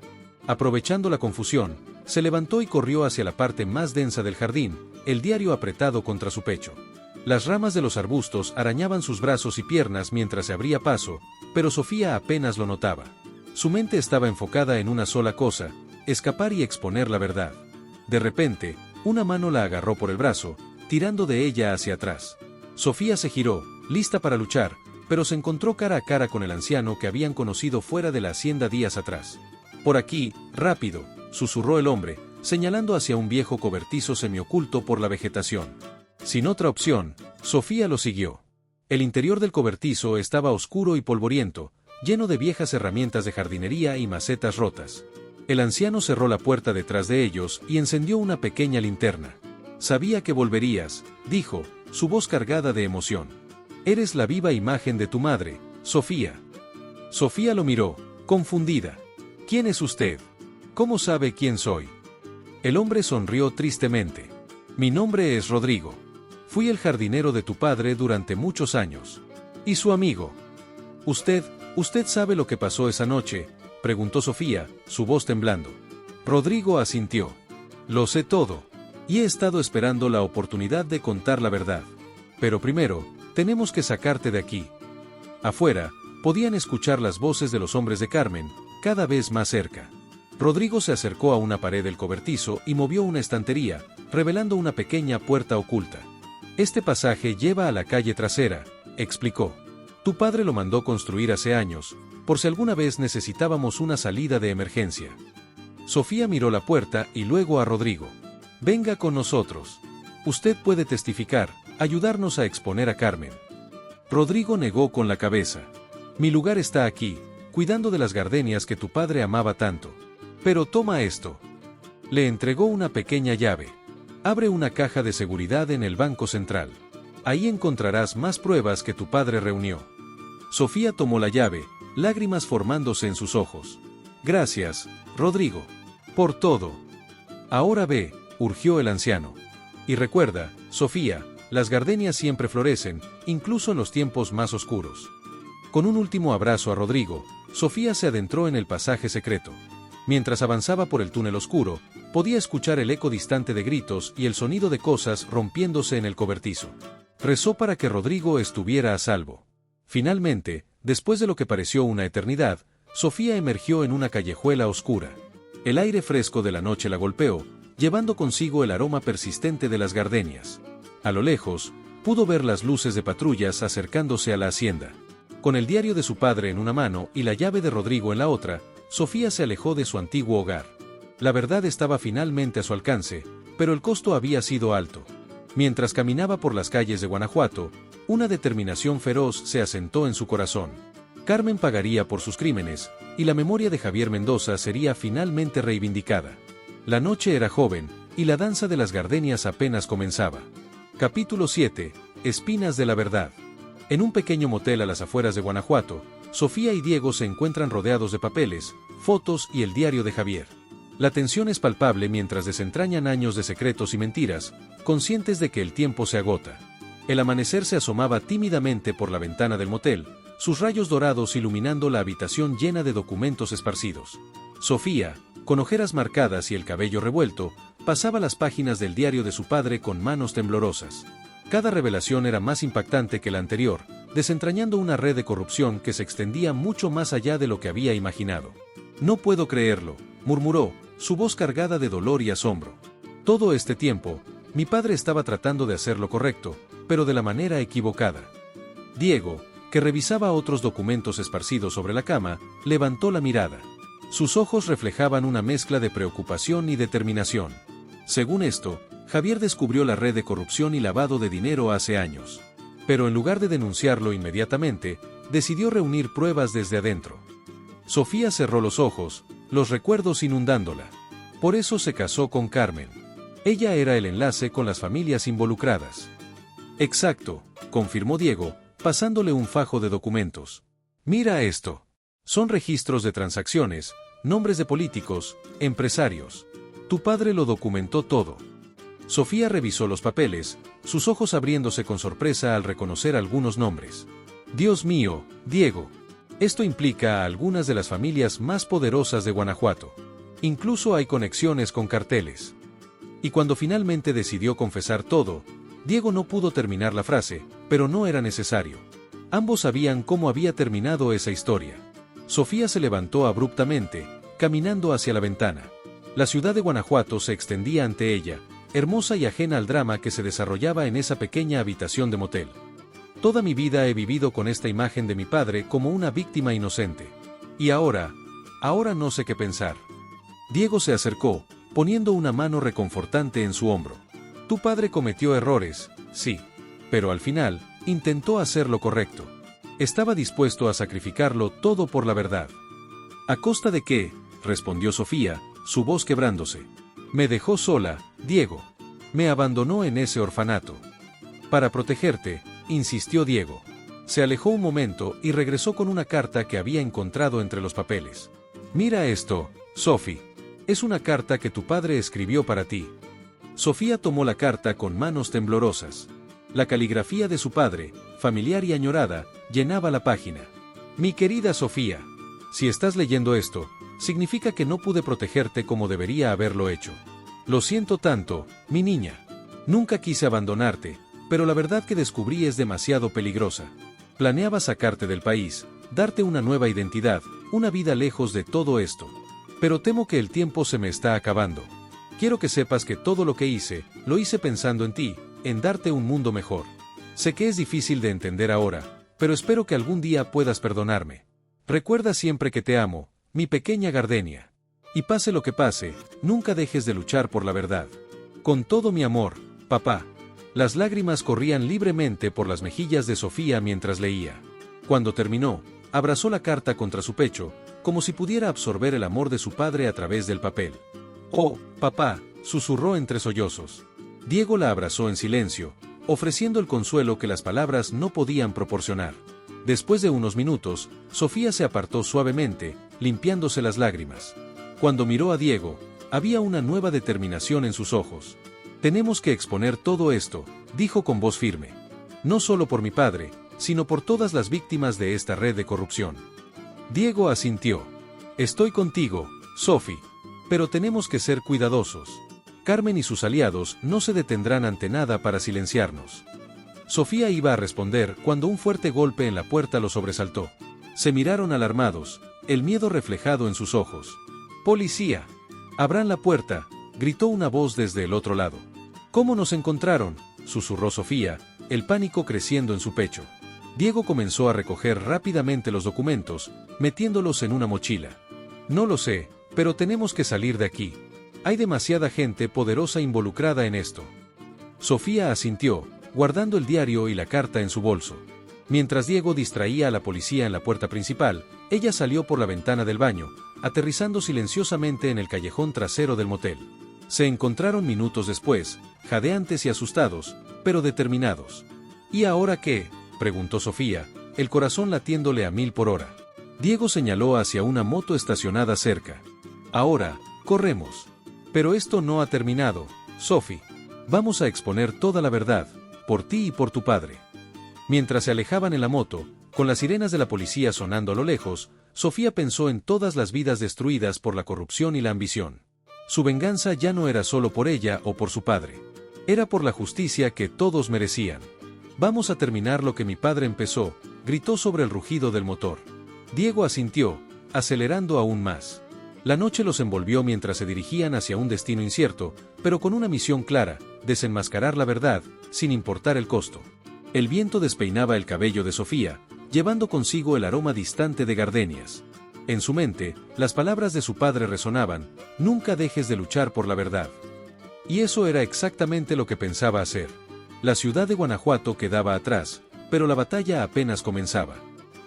Aprovechando la confusión, se levantó y corrió hacia la parte más densa del jardín, el diario apretado contra su pecho. Las ramas de los arbustos arañaban sus brazos y piernas mientras se abría paso, pero Sofía apenas lo notaba. Su mente estaba enfocada en una sola cosa: escapar y exponer la verdad. De repente, una mano la agarró por el brazo, tirando de ella hacia atrás. Sofía se giró, lista para luchar, pero se encontró cara a cara con el anciano que habían conocido fuera de la hacienda días atrás. «Por aquí, rápido», susurró el hombre, señalando hacia un viejo cobertizo semioculto por la vegetación. Sin otra opción, Sofía lo siguió. El interior del cobertizo estaba oscuro y polvoriento, lleno de viejas herramientas de jardinería y macetas rotas. El anciano cerró la puerta detrás de ellos y encendió una pequeña linterna. «Sabía que volverías», dijo, su voz cargada de emoción. «Eres la viva imagen de tu madre, Sofía». Sofía lo miró, confundida. «¿Quién es usted? ¿Cómo sabe quién soy?». El hombre sonrió tristemente. «Mi nombre es Rodrigo. Fui el jardinero de tu padre durante muchos años. ¿Y su amigo?». «¿Usted sabe lo que pasó esa noche?», preguntó Sofía, su voz temblando. Rodrigo asintió. «Lo sé todo. Y he estado esperando la oportunidad de contar la verdad. Pero primero, tenemos que sacarte de aquí». Afuera, podían escuchar las voces de los hombres de Carmen, cada vez más cerca. Rodrigo se acercó a una pared del cobertizo y movió una estantería, revelando una pequeña puerta oculta. «Este pasaje lleva a la calle trasera», explicó. «Tu padre lo mandó construir hace años, por si alguna vez necesitábamos una salida de emergencia». Sofía miró la puerta y luego a Rodrigo. «Venga con nosotros. Usted puede testificar, ayudarnos a exponer a Carmen». Rodrigo negó con la cabeza. «Mi lugar está aquí, cuidando de las gardenias que tu padre amaba tanto. Pero toma esto». Le entregó una pequeña llave. «Abre una caja de seguridad en el banco central. Ahí encontrarás más pruebas que tu padre reunió». Sofía tomó la llave, lágrimas formándose en sus ojos. Gracias, Rodrigo. Por todo. Ahora ve, urgió el anciano. Y recuerda, Sofía, las gardenias siempre florecen, incluso en los tiempos más oscuros. Con un último abrazo a Rodrigo, Sofía se adentró en el pasaje secreto. Mientras avanzaba por el túnel oscuro, podía escuchar el eco distante de gritos y el sonido de cosas rompiéndose en el cobertizo. Rezó para que Rodrigo estuviera a salvo. Finalmente, después de lo que pareció una eternidad, Sofía emergió en una callejuela oscura. El aire fresco de la noche la golpeó, llevando consigo el aroma persistente de las gardenias. A lo lejos, pudo ver las luces de patrullas acercándose a la hacienda. Con el diario de su padre en una mano y la llave de Rodrigo en la otra, Sofía se alejó de su antiguo hogar. La verdad estaba finalmente a su alcance, pero el costo había sido alto. Mientras caminaba por las calles de Guanajuato, una determinación feroz se asentó en su corazón. Carmen pagaría por sus crímenes, y la memoria de Javier Mendoza sería finalmente reivindicada. La noche era joven, y la danza de las gardenias apenas comenzaba. Capítulo 7. Espinas de la verdad. En un pequeño motel a las afueras de Guanajuato, Sofía y Diego se encuentran rodeados de papeles, fotos y el diario de Javier. La tensión es palpable mientras desentrañan años de secretos y mentiras, conscientes de que el tiempo se agota. El amanecer se asomaba tímidamente por la ventana del motel, sus rayos dorados iluminando la habitación llena de documentos esparcidos. Sofía, con ojeras marcadas y el cabello revuelto, pasaba las páginas del diario de su padre con manos temblorosas. Cada revelación era más impactante que la anterior, desentrañando una red de corrupción que se extendía mucho más allá de lo que había imaginado. «No puedo creerlo», murmuró, su voz cargada de dolor y asombro. «Todo este tiempo, mi padre estaba tratando de hacer lo correcto, pero de la manera equivocada». Diego, que revisaba otros documentos esparcidos sobre la cama, levantó la mirada. Sus ojos reflejaban una mezcla de preocupación y determinación. Según esto, Javier descubrió la red de corrupción y lavado de dinero hace años. Pero en lugar de denunciarlo inmediatamente, decidió reunir pruebas desde adentro. Sofía cerró los ojos, los recuerdos inundándola. Por eso se casó con Carmen. Ella era el enlace con las familias involucradas. Exacto, confirmó Diego, pasándole un fajo de documentos. Mira esto. Son registros de transacciones, nombres de políticos, empresarios. Tu padre lo documentó todo. Sofía revisó los papeles, sus ojos abriéndose con sorpresa al reconocer algunos nombres. Dios mío, Diego. Esto implica a algunas de las familias más poderosas de Guanajuato. Incluso hay conexiones con carteles. Y cuando finalmente decidió confesar todo, Diego no pudo terminar la frase, pero no era necesario. Ambos sabían cómo había terminado esa historia. Sofía se levantó abruptamente, caminando hacia la ventana. La ciudad de Guanajuato se extendía ante ella, hermosa y ajena al drama que se desarrollaba en esa pequeña habitación de motel. Toda mi vida he vivido con esta imagen de mi padre como una víctima inocente. Y ahora no sé qué pensar. Diego se acercó, poniendo una mano reconfortante en su hombro. Tu padre cometió errores, sí, pero al final, intentó hacer lo correcto. Estaba dispuesto a sacrificarlo todo por la verdad. ¿A costa de qué?, respondió Sofía, su voz quebrándose. Me dejó sola, Diego. Me abandonó en ese orfanato. Para protegerte, insistió Diego. Se alejó un momento y regresó con una carta que había encontrado entre los papeles. Mira esto, Sophie. Es una carta que tu padre escribió para ti. Sofía tomó la carta con manos temblorosas. La caligrafía de su padre, familiar y añorada, llenaba la página. Mi querida Sofía, si estás leyendo esto, significa que no pude protegerte como debería haberlo hecho. Lo siento tanto, mi niña. Nunca quise abandonarte, pero la verdad que descubrí es demasiado peligrosa. Planeaba sacarte del país, darte una nueva identidad, una vida lejos de todo esto. Pero temo que el tiempo se me está acabando. Quiero que sepas que todo lo que hice, lo hice pensando en ti, en darte un mundo mejor. Sé que es difícil de entender ahora, pero espero que algún día puedas perdonarme. Recuerda siempre que te amo, mi pequeña Gardenia. Y pase lo que pase, nunca dejes de luchar por la verdad. Con todo mi amor, papá. Las lágrimas corrían libremente por las mejillas de Sofía mientras leía. Cuando terminó, abrazó la carta contra su pecho, como si pudiera absorber el amor de su padre a través del papel. «Oh, papá», susurró entre sollozos. Diego la abrazó en silencio, ofreciendo el consuelo que las palabras no podían proporcionar. Después de unos minutos, Sofía se apartó suavemente, limpiándose las lágrimas. Cuando miró a Diego, había una nueva determinación en sus ojos. Tenemos que exponer todo esto, dijo con voz firme. No solo por mi padre, sino por todas las víctimas de esta red de corrupción. Diego asintió. Estoy contigo, Sophie. Pero tenemos que ser cuidadosos. Carmen y sus aliados no se detendrán ante nada para silenciarnos. Sofía iba a responder cuando un fuerte golpe en la puerta lo sobresaltó. Se miraron alarmados, el miedo reflejado en sus ojos. ¡Policía! ¡Abran la puerta!, gritó una voz desde el otro lado. ¿Cómo nos encontraron?, susurró Sofía, el pánico creciendo en su pecho. Diego comenzó a recoger rápidamente los documentos, metiéndolos en una mochila. No lo sé, pero tenemos que salir de aquí. Hay demasiada gente poderosa involucrada en esto. Sofía asintió, guardando el diario y la carta en su bolso. Mientras Diego distraía a la policía en la puerta principal, ella salió por la ventana del baño, aterrizando silenciosamente en el callejón trasero del motel. Se encontraron minutos después, jadeantes y asustados, pero determinados. ¿Y ahora qué?, preguntó Sofía, el corazón latiéndole a 1000 por hora. Diego señaló hacia una moto estacionada cerca. Ahora, corremos. Pero esto no ha terminado, Sophie. Vamos a exponer toda la verdad, por ti y por tu padre. Mientras se alejaban en la moto, con las sirenas de la policía sonando a lo lejos, Sofía pensó en todas las vidas destruidas por la corrupción y la ambición. Su venganza ya no era solo por ella o por su padre. Era por la justicia que todos merecían. Vamos a terminar lo que mi padre empezó, gritó sobre el rugido del motor. Diego asintió, acelerando aún más. La noche los envolvió mientras se dirigían hacia un destino incierto, pero con una misión clara: desenmascarar la verdad, sin importar el costo. El viento despeinaba el cabello de Sofía, llevando consigo el aroma distante de gardenias. En su mente, las palabras de su padre resonaban: nunca dejes de luchar por la verdad. Y eso era exactamente lo que pensaba hacer. La ciudad de Guanajuato quedaba atrás, pero la batalla apenas comenzaba.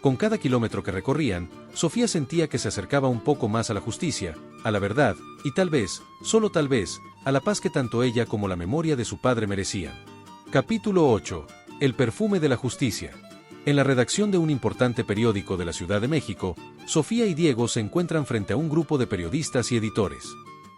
Con cada kilómetro que recorrían, Sofía sentía que se acercaba un poco más a la justicia, a la verdad, y tal vez, solo tal vez, a la paz que tanto ella como la memoria de su padre merecían. Capítulo 8. El perfume de la justicia. En la redacción de un importante periódico de la Ciudad de México, Sofía y Diego se encuentran frente a un grupo de periodistas y editores.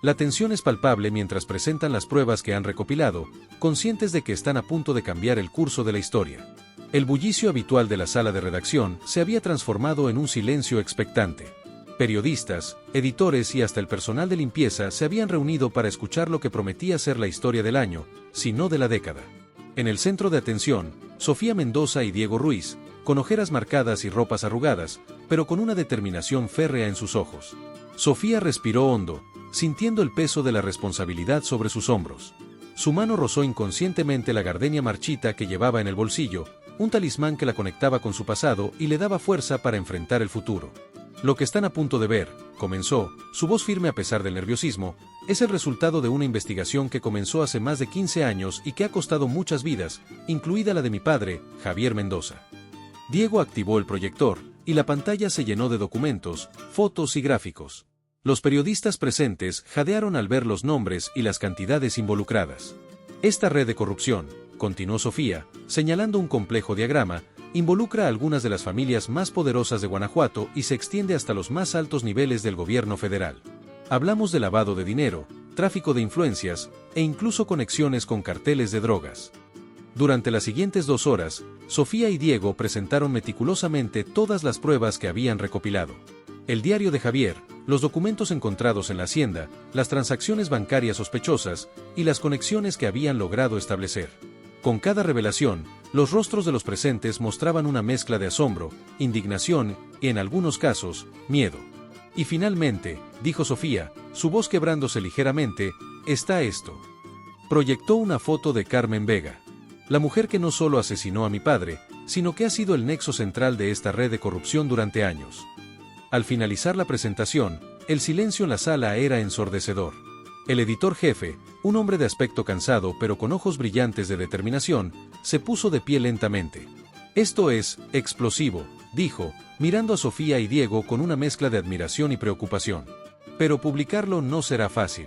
La tensión es palpable mientras presentan las pruebas que han recopilado, conscientes de que están a punto de cambiar el curso de la historia. El bullicio habitual de la sala de redacción se había transformado en un silencio expectante. Periodistas, editores y hasta el personal de limpieza se habían reunido para escuchar lo que prometía ser la historia del año, si no de la década. En el centro de atención, Sofía Mendoza y Diego Ruiz, con ojeras marcadas y ropas arrugadas, pero con una determinación férrea en sus ojos. Sofía respiró hondo, sintiendo el peso de la responsabilidad sobre sus hombros. Su mano rozó inconscientemente la gardenia marchita que llevaba en el bolsillo, un talismán que la conectaba con su pasado y le daba fuerza para enfrentar el futuro. Lo que están a punto de ver, comenzó, su voz firme a pesar del nerviosismo, es el resultado de una investigación que comenzó hace más de 15 años y que ha costado muchas vidas, incluida la de mi padre, Javier Mendoza. Diego activó el proyector, y la pantalla se llenó de documentos, fotos y gráficos. Los periodistas presentes jadearon al ver los nombres y las cantidades involucradas. Esta red de corrupción, continuó Sofía, señalando un complejo diagrama, involucra a algunas de las familias más poderosas de Guanajuato y se extiende hasta los más altos niveles del gobierno federal. Hablamos de lavado de dinero, tráfico de influencias, e incluso conexiones con carteles de drogas. Durante las siguientes 2 horas, Sofía y Diego presentaron meticulosamente todas las pruebas que habían recopilado. El diario de Javier, los documentos encontrados en la hacienda, las transacciones bancarias sospechosas y las conexiones que habían logrado establecer. Con cada revelación, los rostros de los presentes mostraban una mezcla de asombro, indignación y, en algunos casos, miedo. Y finalmente, dijo Sofía, su voz quebrándose ligeramente, está esto. Proyectó una foto de Carmen Vega. La mujer que no solo asesinó a mi padre, sino que ha sido el nexo central de esta red de corrupción durante años. Al finalizar la presentación, el silencio en la sala era ensordecedor. El editor jefe, un hombre de aspecto cansado pero con ojos brillantes de determinación, se puso de pie lentamente. Esto es explosivo, dijo, mirando a Sofía y Diego con una mezcla de admiración y preocupación. Pero publicarlo no será fácil.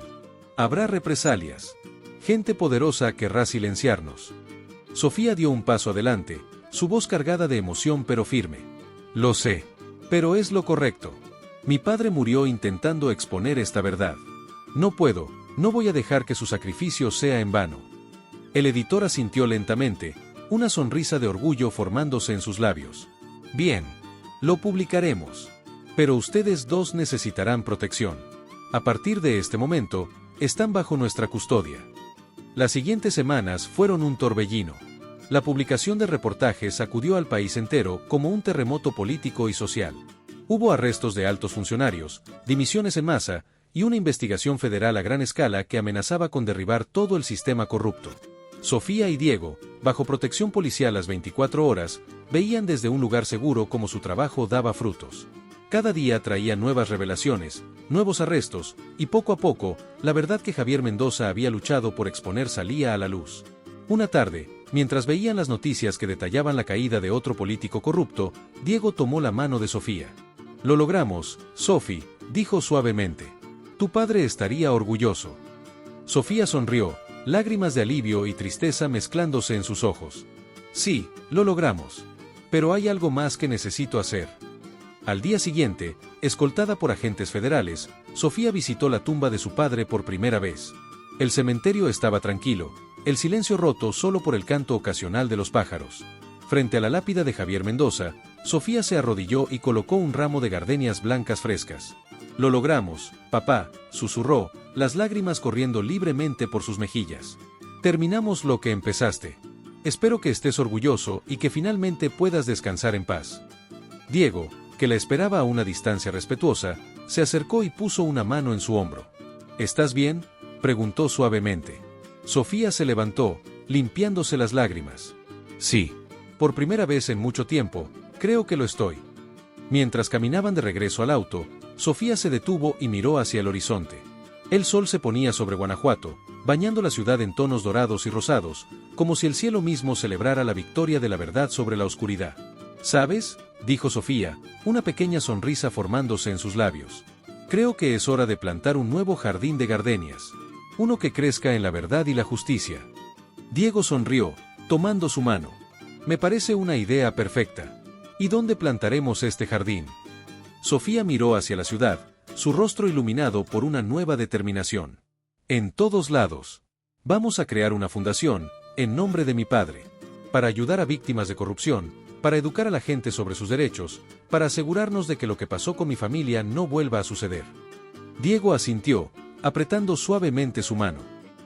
Habrá represalias. Gente poderosa querrá silenciarnos. Sofía dio un paso adelante, su voz cargada de emoción pero firme. Lo sé. Pero es lo correcto. Mi padre murió intentando exponer esta verdad. No puedo, no voy a dejar que su sacrificio sea en vano. El editor asintió lentamente, una sonrisa de orgullo formándose en sus labios. Bien. Lo publicaremos. Pero ustedes dos necesitarán protección. A partir de este momento, están bajo nuestra custodia. Las siguientes semanas fueron un torbellino. La publicación de reportajes sacudió al país entero como un terremoto político y social. Hubo arrestos de altos funcionarios, dimisiones en masa, y una investigación federal a gran escala que amenazaba con derribar todo el sistema corrupto. Sofía y Diego, bajo protección policial las 24 horas, veían desde un lugar seguro cómo su trabajo daba frutos. Cada día traía nuevas revelaciones, nuevos arrestos, y poco a poco, la verdad que Javier Mendoza había luchado por exponer salía a la luz. Una tarde, mientras veían las noticias que detallaban la caída de otro político corrupto, Diego tomó la mano de Sofía. «Lo logramos, Sofi», dijo suavemente. «Tu padre estaría orgulloso». Sofía sonrió, lágrimas de alivio y tristeza mezclándose en sus ojos. «Sí, lo logramos. Pero hay algo más que necesito hacer». Al día siguiente, escoltada por agentes federales, Sofía visitó la tumba de su padre por primera vez. El cementerio estaba tranquilo, el silencio roto solo por el canto ocasional de los pájaros. Frente a la lápida de Javier Mendoza, Sofía se arrodilló y colocó un ramo de gardenias blancas frescas. «Lo logramos, papá», susurró, las lágrimas corriendo libremente por sus mejillas. «Terminamos lo que empezaste. Espero que estés orgulloso y que finalmente puedas descansar en paz». Diego, que la esperaba a una distancia respetuosa, se acercó y puso una mano en su hombro. «¿Estás bien?», preguntó suavemente. Sofía se levantó, limpiándose las lágrimas. «Sí. Por primera vez en mucho tiempo, creo que lo estoy». Mientras caminaban de regreso al auto, Sofía se detuvo y miró hacia el horizonte. El sol se ponía sobre Guanajuato, bañando la ciudad en tonos dorados y rosados, como si el cielo mismo celebrara la victoria de la verdad sobre la oscuridad. «¿Sabes?», dijo Sofía, una pequeña sonrisa formándose en sus labios. «Creo que es hora de plantar un nuevo jardín de gardenias. Uno que crezca en la verdad y la justicia». Diego sonrió, tomando su mano. «Me parece una idea perfecta. ¿Y dónde plantaremos este jardín?». Sofía miró hacia la ciudad, su rostro iluminado por una nueva determinación. «En todos lados. Vamos a crear una fundación, en nombre de mi padre, para ayudar a víctimas de corrupción, para educar a la gente sobre sus derechos, para asegurarnos de que lo que pasó con mi familia no vuelva a suceder». Diego asintió, apretando suavemente su mano.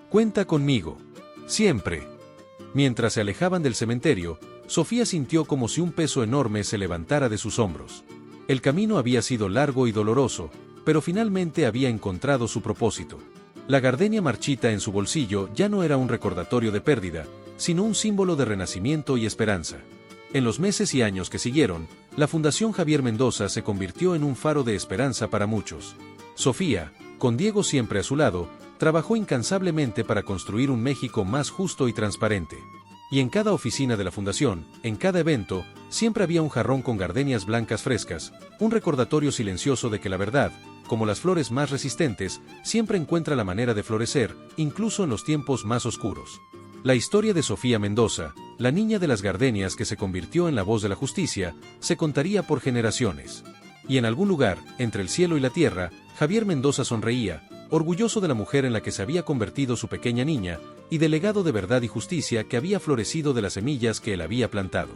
«Cuenta conmigo. Siempre». Mientras se alejaban del cementerio, Sofía sintió como si un peso enorme se levantara de sus hombros. El camino había sido largo y doloroso, pero finalmente había encontrado su propósito. La gardenia marchita en su bolsillo ya no era un recordatorio de pérdida, sino un símbolo de renacimiento y esperanza. En los meses y años que siguieron, la Fundación Javier Mendoza se convirtió en un faro de esperanza para muchos. Sofía, con Diego siempre a su lado, trabajó incansablemente para construir un México más justo y transparente. Y en cada oficina de la Fundación, en cada evento, siempre había un jarrón con gardenias blancas frescas, un recordatorio silencioso de que la verdad, como las flores más resistentes, siempre encuentra la manera de florecer, incluso en los tiempos más oscuros. La historia de Sofía Mendoza, la niña de las gardenias que se convirtió en la voz de la justicia, se contaría por generaciones. Y en algún lugar, entre el cielo y la tierra, Javier Mendoza sonreía, orgulloso de la mujer en la que se había convertido su pequeña niña, y del legado de verdad y justicia que había florecido de las semillas que él había plantado.